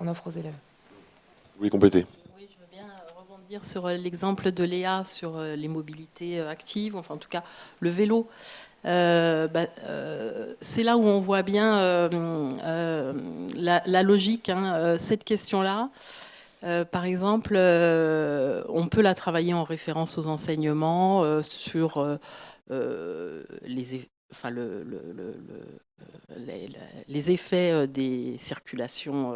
offre aux élèves. Vous voulez compléter ? rebondir sur l'exemple de Léa sur les mobilités actives, enfin en tout cas le vélo. C'est là où on voit bien la logique, hein, cette question-là. Par exemple, on peut la travailler en référence aux enseignements sur les effets des circulations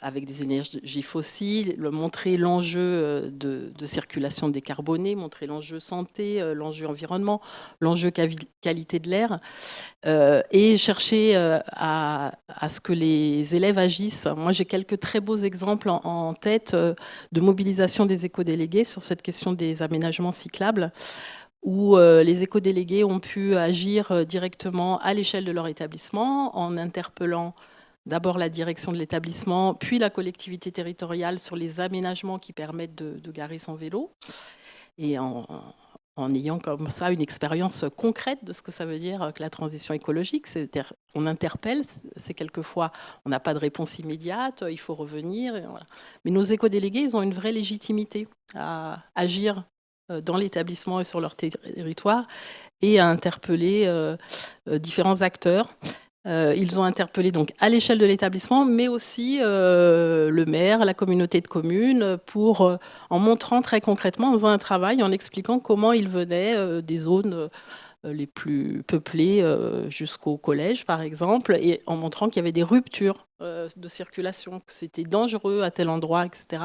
avec des énergies fossiles, montrer l'enjeu de circulation décarbonée, montrer l'enjeu santé, l'enjeu environnement, l'enjeu qualité de l'air, et chercher à ce que les élèves agissent. Moi, j'ai quelques très beaux exemples en tête de mobilisation des éco-délégués sur cette question des aménagements cyclables, où les éco-délégués ont pu agir directement à l'échelle de leur établissement en interpellant d'abord la direction de l'établissement, puis la collectivité territoriale sur les aménagements qui permettent de garer son vélo, et en ayant comme ça une expérience concrète de ce que ça veut dire que la transition écologique. C'est-à-dire, on interpelle, c'est quelquefois, on n'a pas de réponse immédiate, il faut revenir. Et voilà. Mais nos éco-délégués, ils ont une vraie légitimité à agir dans l'établissement et sur leur territoire et à interpeller différents acteurs. Ils ont interpellé donc à l'échelle de l'établissement, mais aussi le maire, la communauté de communes, en montrant très concrètement, en faisant un travail, en expliquant comment ils venaient des zones les plus peuplées jusqu'au collège, par exemple, et en montrant qu'il y avait des ruptures de circulation, que c'était dangereux à tel endroit, etc.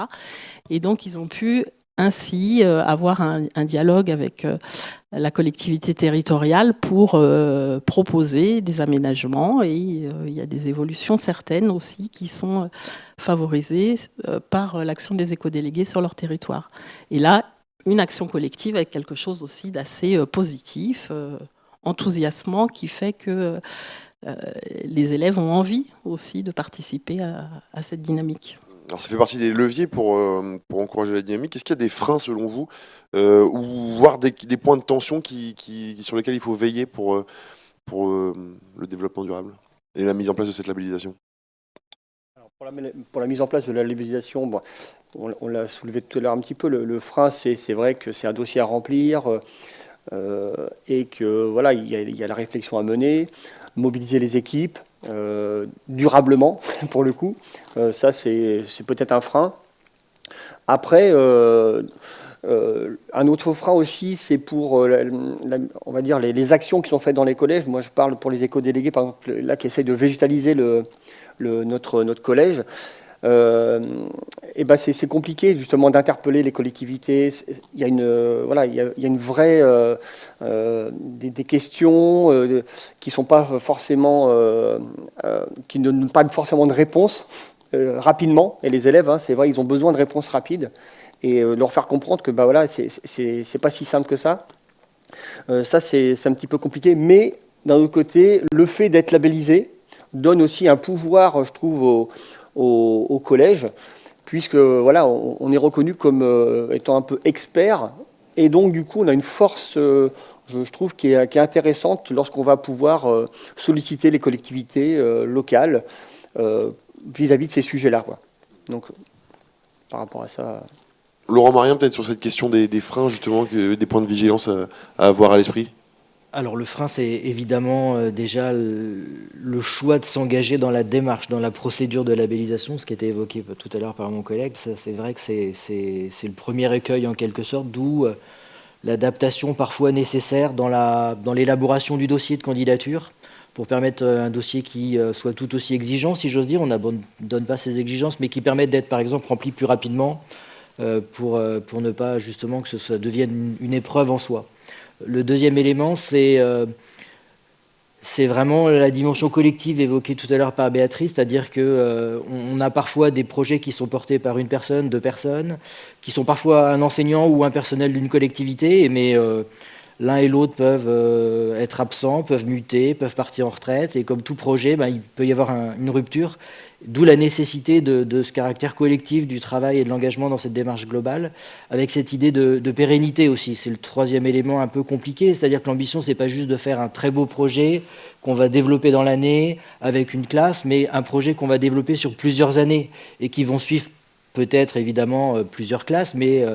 Et donc, ils ont pu ainsi avoir un dialogue avec la collectivité territoriale pour proposer des aménagements, et il y a des évolutions certaines aussi qui sont favorisées par l'action des éco-délégués sur leur territoire. Et là, une action collective avec quelque chose aussi d'assez positif, enthousiasmant, qui fait que les élèves ont envie aussi de participer à cette dynamique. Alors ça fait partie des leviers pour encourager la dynamique. Est-ce qu'il y a des freins selon vous, ou voire des points de tension sur lesquels il faut veiller pour le développement durable et la mise en place de cette labellisation? Alors pour la mise en place de la labellisation, bon, on l'a soulevé tout à l'heure un petit peu, le frein, c'est vrai que c'est un dossier à remplir et que voilà, il y a la réflexion à mener, mobiliser les équipes. Durablement, pour le coup, ça c'est peut-être un frein. Après, un autre frein aussi, c'est pour on va dire les actions qui sont faites dans les collèges. Moi, je parle pour les éco-délégués, par exemple, là qui essayent de végétaliser notre collège. Et ben c'est compliqué justement d'interpeller les collectivités. Il y a une vraie des questions qui sont pas forcément qui ne donnent pas forcément de réponse rapidement. Et les élèves, c'est vrai, ils ont besoin de réponses rapides et leur faire comprendre que voilà, c'est pas si simple que ça. Ça c'est un petit peu compliqué, mais d'un autre côté, le fait d'être labellisé donne aussi un pouvoir, je trouve, au collège, puisque voilà, on est reconnu comme étant un peu expert, et donc du coup on a une force, je trouve, qui est intéressante lorsqu'on va pouvoir solliciter les collectivités locales vis-à-vis de ces sujets-là, quoi. Donc par rapport à ça. Laurent Marien, peut-être sur cette question des freins, justement, des points de vigilance à avoir à l'esprit. Alors le frein, c'est évidemment déjà le choix de s'engager dans la démarche, dans la procédure de labellisation, ce qui était évoqué tout à l'heure par mon collègue. Ça, c'est vrai que c'est le premier écueil en quelque sorte, d'où l'adaptation parfois nécessaire dans l'élaboration du dossier de candidature pour permettre un dossier qui soit tout aussi exigeant, si j'ose dire. On n'abandonne pas ces exigences, mais qui permettent d'être par exemple rempli plus rapidement pour ne pas justement que ça devienne une épreuve en soi. Le deuxième élément, c'est vraiment la dimension collective évoquée tout à l'heure par Béatrice, c'est-à-dire qu'on a parfois des projets qui sont portés par une personne, deux personnes, qui sont parfois un enseignant ou un personnel d'une collectivité, mais l'un et l'autre peuvent être absents, peuvent muter, peuvent partir en retraite, et comme tout projet, il peut y avoir une rupture. D'où la nécessité de ce caractère collectif du travail et de l'engagement dans cette démarche globale, avec cette idée de pérennité aussi. C'est le troisième élément un peu compliqué, c'est-à-dire que l'ambition, c'est pas juste de faire un très beau projet qu'on va développer dans l'année avec une classe, mais un projet qu'on va développer sur plusieurs années et qui vont suivre peut-être évidemment plusieurs classes, mais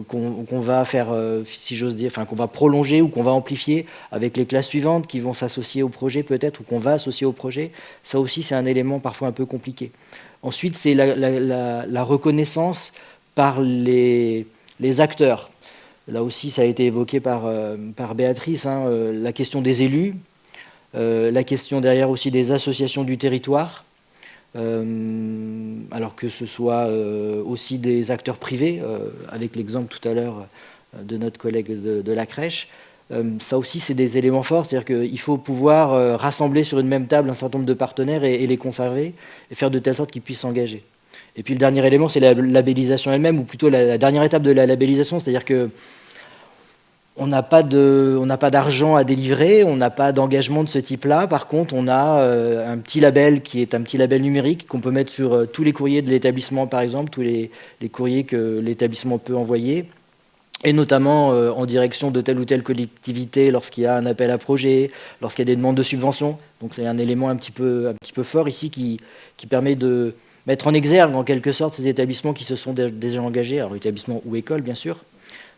qu'on va faire, si j'ose dire, enfin qu'on va prolonger ou qu'on va amplifier avec les classes suivantes qui vont s'associer au projet peut-être ou qu'on va associer au projet. Ça aussi, c'est un élément parfois un peu compliqué. Ensuite, c'est la reconnaissance par les acteurs. Là aussi, ça a été évoqué par Béatrice, hein, la question des élus, la question derrière aussi des associations du territoire, alors que ce soit aussi des acteurs privés, avec l'exemple tout à l'heure de notre collègue de la crèche. Ça aussi, c'est des éléments forts, c'est-à-dire qu'il faut pouvoir rassembler sur une même table un certain nombre de partenaires et les conserver, et faire de telle sorte qu'ils puissent s'engager. Et puis le dernier élément, c'est la labellisation elle-même, ou plutôt la dernière étape de la labellisation, c'est-à-dire que on n'a pas d'argent à délivrer, on n'a pas d'engagement de ce type-là. Par contre, on a un petit label qui est un petit label numérique qu'on peut mettre sur tous les courriers de l'établissement, par exemple, tous les courriers que l'établissement peut envoyer, et notamment en direction de telle ou telle collectivité lorsqu'il y a un appel à projet, lorsqu'il y a des demandes de subventions. Donc c'est un élément un petit peu fort ici qui permet de mettre en exergue en quelque sorte ces établissements qui se sont déjà engagés, alors établissements ou écoles bien sûr.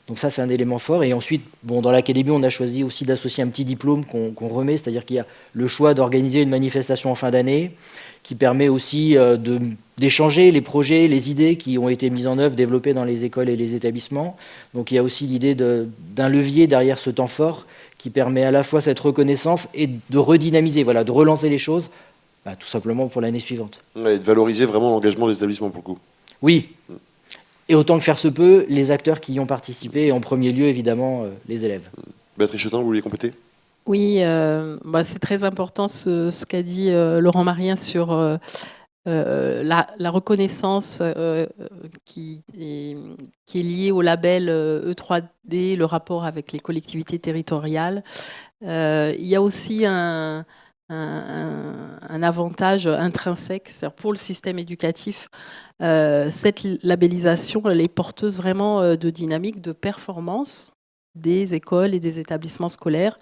Donc ça, c'est un élément fort. Et ensuite, bon, dans l'académie, on a choisi aussi d'associer un petit diplôme qu'on remet, c'est-à-dire qu'il y a le choix d'organiser une manifestation en fin d'année, qui permet aussi d'échanger les projets, les idées qui ont été mises en œuvre, développées dans les écoles et les établissements. Donc il y a aussi l'idée d'un levier derrière ce temps fort qui permet à la fois cette reconnaissance et de redynamiser, voilà, de relancer les choses, tout simplement pour l'année suivante. Ouais, et de valoriser vraiment l'engagement des établissements pour le coup. Oui. Et autant que faire se peut, les acteurs qui y ont participé, et en premier lieu, évidemment, les élèves. Béatrice Chetin, vous voulez compléter ? Oui, c'est très important ce qu'a dit Laurent Marien sur la reconnaissance qui est liée au label E3D, le rapport avec les collectivités territoriales. Il y a aussi un avantage intrinsèque, c'est-à-dire pour le système éducatif. Cette labellisation, elle est porteuse vraiment de dynamique, de performance des écoles et des établissements scolaires.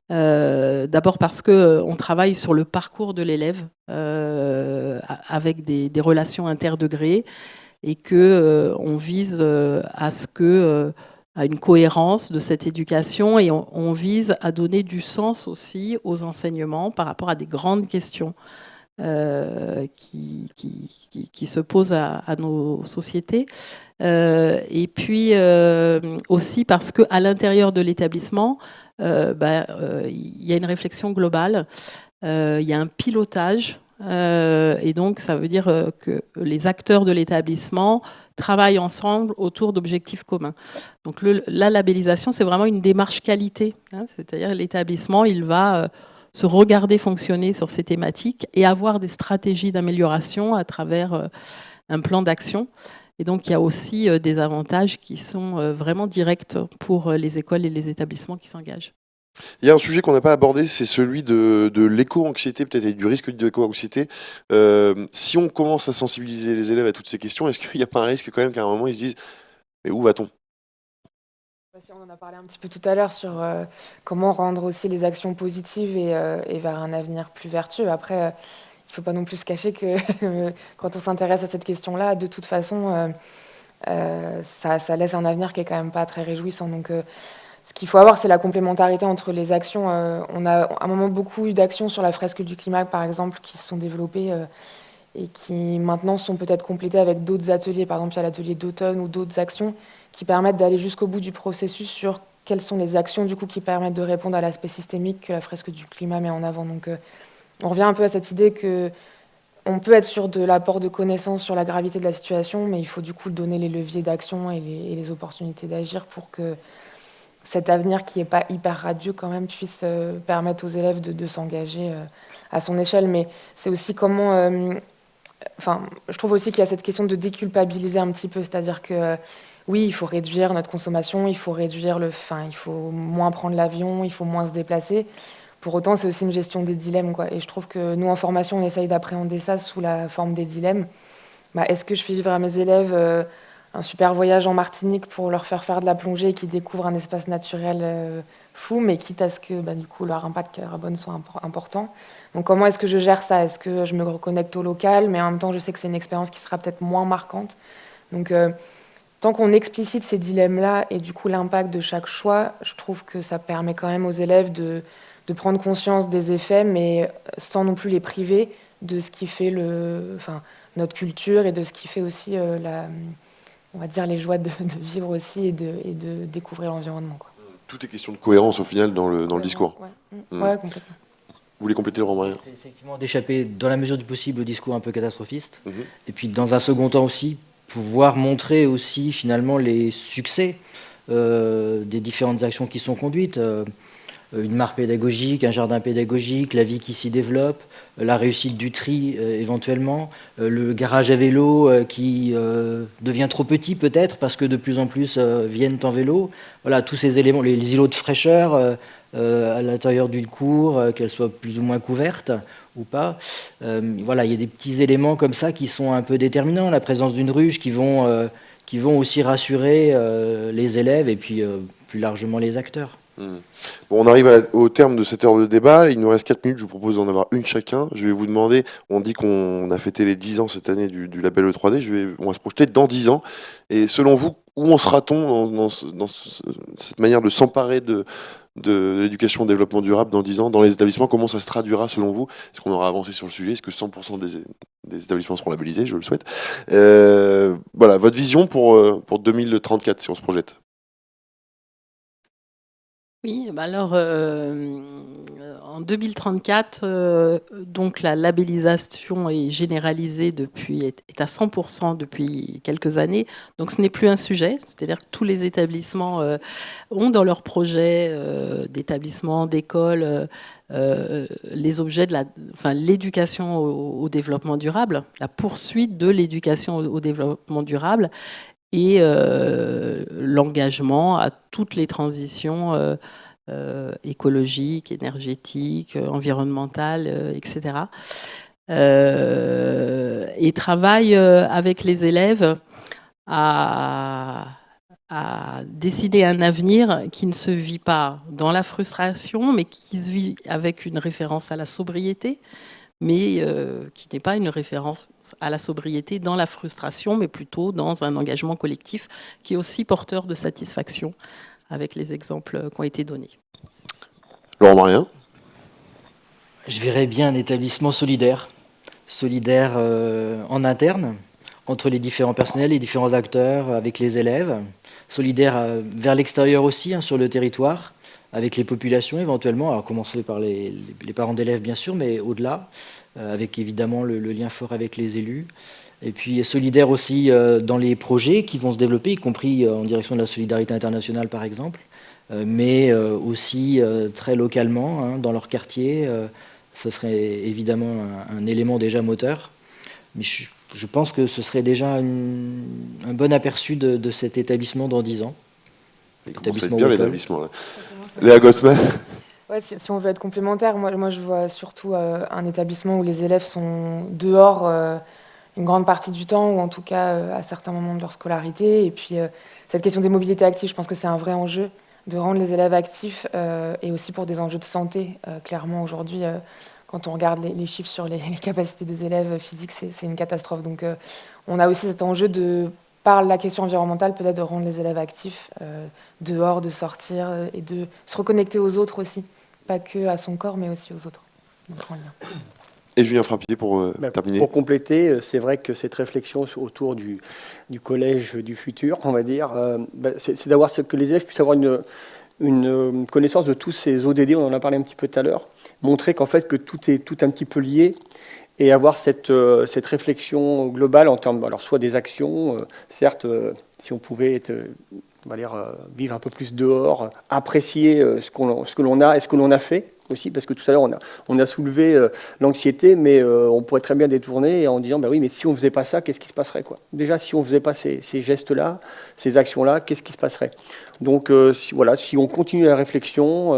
D'abord parce qu'on travaille sur le parcours de l'élève avec des relations interdegrés et qu'on vise à une cohérence de cette éducation et on vise à donner du sens aussi aux enseignements par rapport à des grandes questions qui se posent à nos sociétés. Et puis aussi parce qu'à l'intérieur de l'établissement, il y a une réflexion globale, il y a un pilotage, et donc ça veut dire que les acteurs de l'établissement travaillent ensemble autour d'objectifs communs. Donc la labellisation, c'est vraiment une démarche qualité, hein, c'est-à-dire l'établissement, il va se regarder fonctionner sur ces thématiques et avoir des stratégies d'amélioration à travers un plan d'action. Et donc, il y a aussi des avantages qui sont vraiment directs pour les écoles et les établissements qui s'engagent. Il y a un sujet qu'on n'a pas abordé, c'est celui de l'éco-anxiété, peut-être, et du risque de l'éco-anxiété. Si on commence à sensibiliser les élèves à toutes ces questions, est-ce qu'il n'y a pas un risque quand même qu'à un moment, ils se disent « mais où va-t-on » ? On en a parlé un petit peu tout à l'heure sur comment rendre aussi les actions positives et vers un avenir plus vertueux. Après, il ne faut pas non plus se cacher que quand on s'intéresse à cette question-là, de toute façon, ça laisse un avenir qui est quand même pas très réjouissant. Donc, ce qu'il faut avoir, c'est la complémentarité entre les actions. On a à un moment beaucoup eu d'actions sur la fresque du climat, par exemple, qui se sont développées et qui maintenant sont peut-être complétées avec d'autres ateliers. Par exemple, il y a l'atelier d'automne ou d'autres actions qui permettent d'aller jusqu'au bout du processus sur quelles sont les actions du coup qui permettent de répondre à l'aspect systémique que la fresque du climat met en avant. Donc on revient un peu à cette idée que on peut être sûr de l'apport de connaissances sur la gravité de la situation, mais il faut du coup donner les leviers d'action et les opportunités d'agir pour que cet avenir qui n'est pas hyper radieux quand même puisse permettre aux élèves de s'engager à son échelle. Mais c'est aussi comment... je trouve aussi qu'il y a cette question de déculpabiliser un petit peu, c'est-à-dire que oui, il faut réduire notre consommation, il faut il faut moins prendre l'avion, il faut moins se déplacer. Pour autant, c'est aussi une gestion des dilemmes, quoi. Et je trouve que nous, en formation, on essaye d'appréhender ça sous la forme des dilemmes. Est-ce que je fais vivre à mes élèves un super voyage en Martinique pour leur faire de la plongée et qu'ils découvrent un espace naturel fou, mais quitte à ce que du coup leur impact carbone soit important. Donc comment est-ce que je gère ça? Est-ce que je me reconnecte au local, mais en même temps je sais que c'est une expérience qui sera peut-être moins marquante. Donc tant qu'on explicite ces dilemmes-là et du coup l'impact de chaque choix, je trouve que ça permet quand même aux élèves de prendre conscience des effets, mais sans non plus les priver de ce qui fait notre culture et de ce qui fait aussi on va dire les joies de vivre aussi et de découvrir l'environnement, quoi. Tout est question de cohérence au final dans le discours. Ouais, complètement. Vous voulez compléter, Laurent Marien? C'est effectivement d'échapper dans la mesure du possible au discours un peu catastrophiste. Et puis dans un second temps aussi, pouvoir montrer aussi finalement les succès des différentes actions qui sont conduites. Une mare pédagogique, un jardin pédagogique, la vie qui s'y développe, la réussite du tri éventuellement, le garage à vélo qui devient trop petit peut-être parce que de plus en plus viennent en vélo. Voilà, tous ces éléments, les îlots de fraîcheur à l'intérieur d'une cour, qu'elles soient plus ou moins couvertes ou pas. Voilà, il y a des petits éléments comme ça qui sont un peu déterminants. La présence d'une ruche qui vont aussi rassurer les élèves et puis plus largement les acteurs. Bon, on arrive au terme de cette heure de débat. Il nous reste 4 minutes. Je vous propose d'en avoir une chacun. Je vais vous demander, on dit qu'on a fêté les 10 ans cette année du label E3D. On va se projeter dans 10 ans. Et selon vous, où en sera-t-on dans cette manière de s'emparer de l'éducation au développement durable dans 10 ans dans les établissements? Comment ça se traduira selon vous? Est-ce qu'on aura avancé sur le sujet? Est-ce que 100% des établissements seront labellisés? Je le souhaite. Voilà, votre vision pour 2034 si on se projette. Oui, alors en 2034, donc la labellisation est généralisée est à 100% depuis quelques années. Donc ce n'est plus un sujet, c'est-à-dire que tous les établissements ont dans leur projet d'établissement, d'école, les objets de l'éducation au développement durable, la poursuite de l'éducation au développement durable. Et l'engagement à toutes les transitions écologiques, énergétiques, environnementales, etc. Et travaille avec les élèves à décider un avenir qui ne se vit pas dans la frustration, mais qui se vit avec une référence à la sobriété, mais qui n'est pas une référence à la sobriété dans la frustration, mais plutôt dans un engagement collectif qui est aussi porteur de satisfaction, avec les exemples qui ont été donnés. Laurent Marien? Je verrais bien un établissement solidaire en interne, entre les différents personnels, les différents acteurs, avec les élèves, solidaire vers l'extérieur aussi, sur le territoire, avec les populations éventuellement, alors commencer par les parents d'élèves bien sûr, mais au-delà, avec évidemment le lien fort avec les élus. Et puis solidaire aussi dans les projets qui vont se développer, y compris en direction de la solidarité internationale par exemple, mais aussi très localement, dans leur quartier. Ce serait évidemment un élément déjà moteur. Mais je pense que ce serait déjà un bon aperçu de cet établissement dans 10 ans. Il commence à être bien l'établissement. Léa Gossman? Ouais, si on veut être complémentaire, moi je vois surtout un établissement où les élèves sont dehors une grande partie du temps, ou en tout cas à certains moments de leur scolarité. Et puis cette question des mobilités actives, je pense que c'est un vrai enjeu de rendre les élèves actifs et aussi pour des enjeux de santé. Clairement aujourd'hui, quand on regarde les chiffres sur les capacités des élèves physiques, c'est une catastrophe. Donc on a aussi cet enjeu par la question environnementale, peut-être de rendre les élèves actifs dehors, de sortir et de se reconnecter aux autres aussi. Pas que à son corps, mais aussi aux autres. Donc, en lien. Et Julien Frappier pour terminer. Pour compléter, c'est vrai que cette réflexion autour du collège du futur, on va dire, c'est d'avoir que les élèves puissent avoir une connaissance de tous ces ODD, on en a parlé un petit peu tout à l'heure, montrer qu'en fait que tout est tout un petit peu lié, et avoir cette réflexion globale en termes, alors soit des actions, certes, si on pouvait être, on va dire, vivre un peu plus dehors, apprécier ce que l'on a et ce que l'on a fait aussi, parce que tout à l'heure on a soulevé l'anxiété, mais on pourrait très bien détourner en disant, bah oui, mais si on faisait pas ça, qu'est-ce qui se passerait, quoi? Déjà, si on faisait pas ces gestes-là, ces actions-là, qu'est-ce qui se passerait? Donc si on continue la réflexion,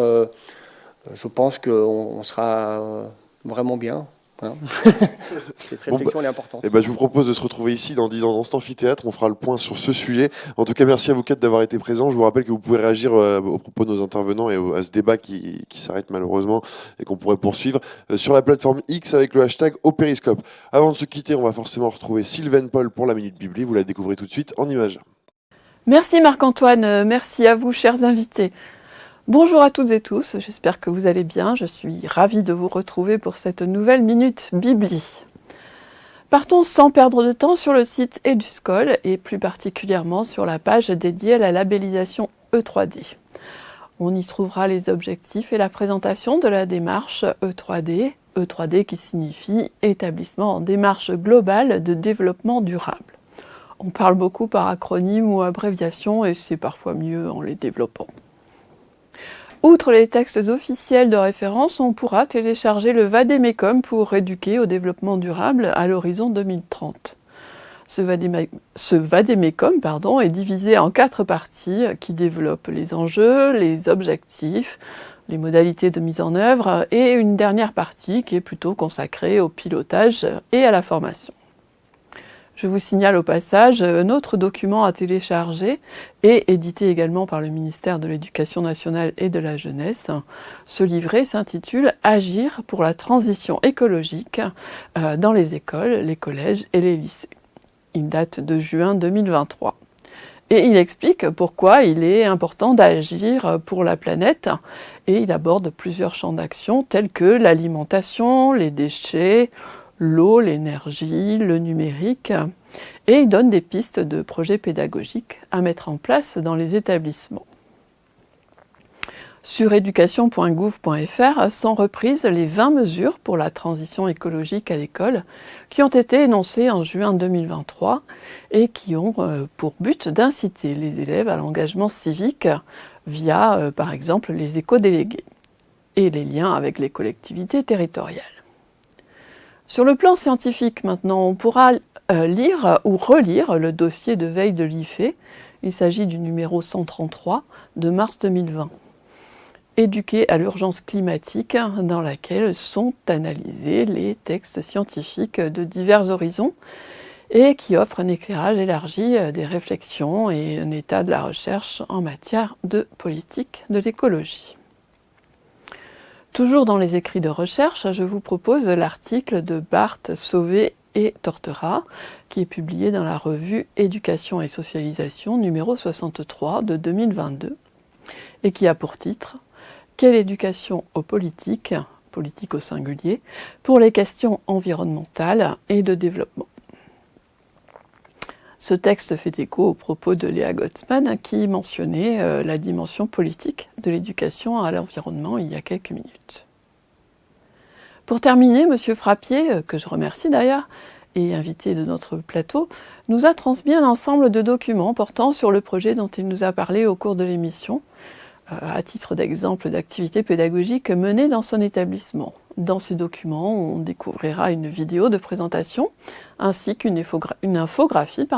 je pense qu'on sera vraiment bien. Hein. Cette réflexion elle est importante. Eh ben, je vous propose de se retrouver ici dans 10 ans dans cet amphithéâtre. On fera le point sur ce sujet. En tout cas, merci à vous quatre d'avoir été présents. Je vous rappelle que vous pouvez réagir au propos de nos intervenants et à ce débat qui s'arrête malheureusement et qu'on pourrait poursuivre sur la plateforme X avec le hashtag Opériscope. Avant de se quitter, on va forcément retrouver Sylvaine Paul pour la Minute Bibli. Vous la découvrez tout de suite en images. Merci Marc-Antoine, merci à vous chers invités. Bonjour à toutes et tous, j'espère que vous allez bien. Je suis ravie de vous retrouver pour cette nouvelle Minute Bibli. Partons sans perdre de temps sur le site EduScol et plus particulièrement sur la page dédiée à la labellisation E3D. On y trouvera les objectifs et la présentation de la démarche E3D, E3D qui signifie établissement en démarche globale de développement durable. On parle beaucoup par acronyme ou abréviation et c'est parfois mieux en les développant. Outre les textes officiels de référence, on pourra télécharger le Vademecum pour éduquer au développement durable à l'horizon 2030. Ce Vademecum est divisé en 4 parties qui développent les enjeux, les objectifs, les modalités de mise en œuvre et une dernière partie qui est plutôt consacrée au pilotage et à la formation. Je vous signale au passage un autre document à télécharger et édité également par le ministère de l'Éducation nationale et de la jeunesse. Ce livret s'intitule « Agir pour la transition écologique dans les écoles, les collèges et les lycées ». Il date de juin 2023. Et il explique pourquoi il est important d'agir pour la planète et il aborde plusieurs champs d'action tels que l'alimentation, les déchets, l'eau, l'énergie, le numérique, et il donne des pistes de projets pédagogiques à mettre en place dans les établissements. Sur éducation.gouv.fr sont reprises les 20 mesures pour la transition écologique à l'école qui ont été énoncées en juin 2023 et qui ont pour but d'inciter les élèves à l'engagement civique via, par exemple, les éco-délégués et les liens avec les collectivités territoriales. Sur le plan scientifique, maintenant, on pourra lire ou relire le dossier de veille de l'IFE. Il s'agit du numéro 133 de mars 2020. Éduquer à l'urgence climatique, dans laquelle sont analysés les textes scientifiques de divers horizons et qui offre un éclairage élargi des réflexions et un état de la recherche en matière de politique de l'écologie. Toujours dans les écrits de recherche, je vous propose l'article de Barthes, Sauvé et Tortera, qui est publié dans la revue Éducation et socialisation numéro 63 de 2022, et qui a pour titre « Quelle éducation aux politiques, politique au singulier, pour les questions environnementales et de développement ». Ce texte fait écho aux propos de Léa Gottsman qui mentionnait la dimension politique de l'éducation à l'environnement il y a quelques minutes. Pour terminer, M. Frappier, que je remercie d'ailleurs, et invité de notre plateau, nous a transmis un ensemble de documents portant sur le projet dont il nous a parlé au cours de l'émission, à titre d'exemple d'activités pédagogiques menées dans son établissement. Dans ces documents, on découvrira une vidéo de présentation ainsi qu'une infographie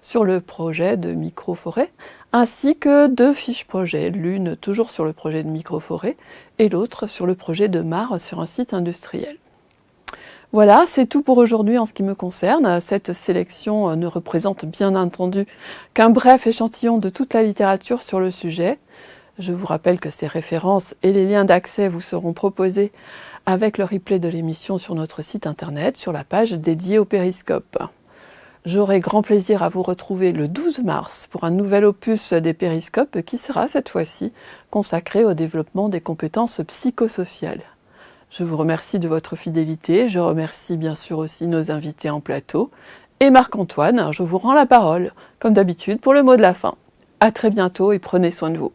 sur le projet de microforêt, ainsi que 2 fiches projets, l'une toujours sur le projet de microforêt et l'autre sur le projet de mare sur un site industriel. Voilà, c'est tout pour aujourd'hui en ce qui me concerne. Cette sélection ne représente bien entendu qu'un bref échantillon de toute la littérature sur le sujet. Je vous rappelle que ces références et les liens d'accès vous seront proposés avec le replay de l'émission sur notre site internet, sur la page dédiée au périscope. J'aurai grand plaisir à vous retrouver le 12 mars pour un nouvel opus des périscopes qui sera cette fois-ci consacré au développement des compétences psychosociales. Je vous remercie de votre fidélité, je remercie bien sûr aussi nos invités en plateau. Et Marc-Antoine, je vous rends la parole, comme d'habitude, pour le mot de la fin. À très bientôt et prenez soin de vous.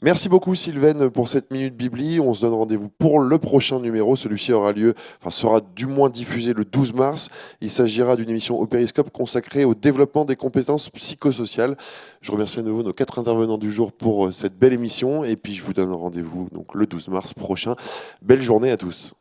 Merci beaucoup Sylvaine pour cette Minute Bibli. On se donne rendez-vous pour le prochain numéro. Celui-ci sera du moins diffusé le 12 mars. Il s'agira d'une émission au périscope consacrée au développement des compétences psychosociales. Je remercie à nouveau nos 4 intervenants du jour pour cette belle émission. Et puis je vous donne rendez-vous donc le 12 mars prochain. Belle journée à tous.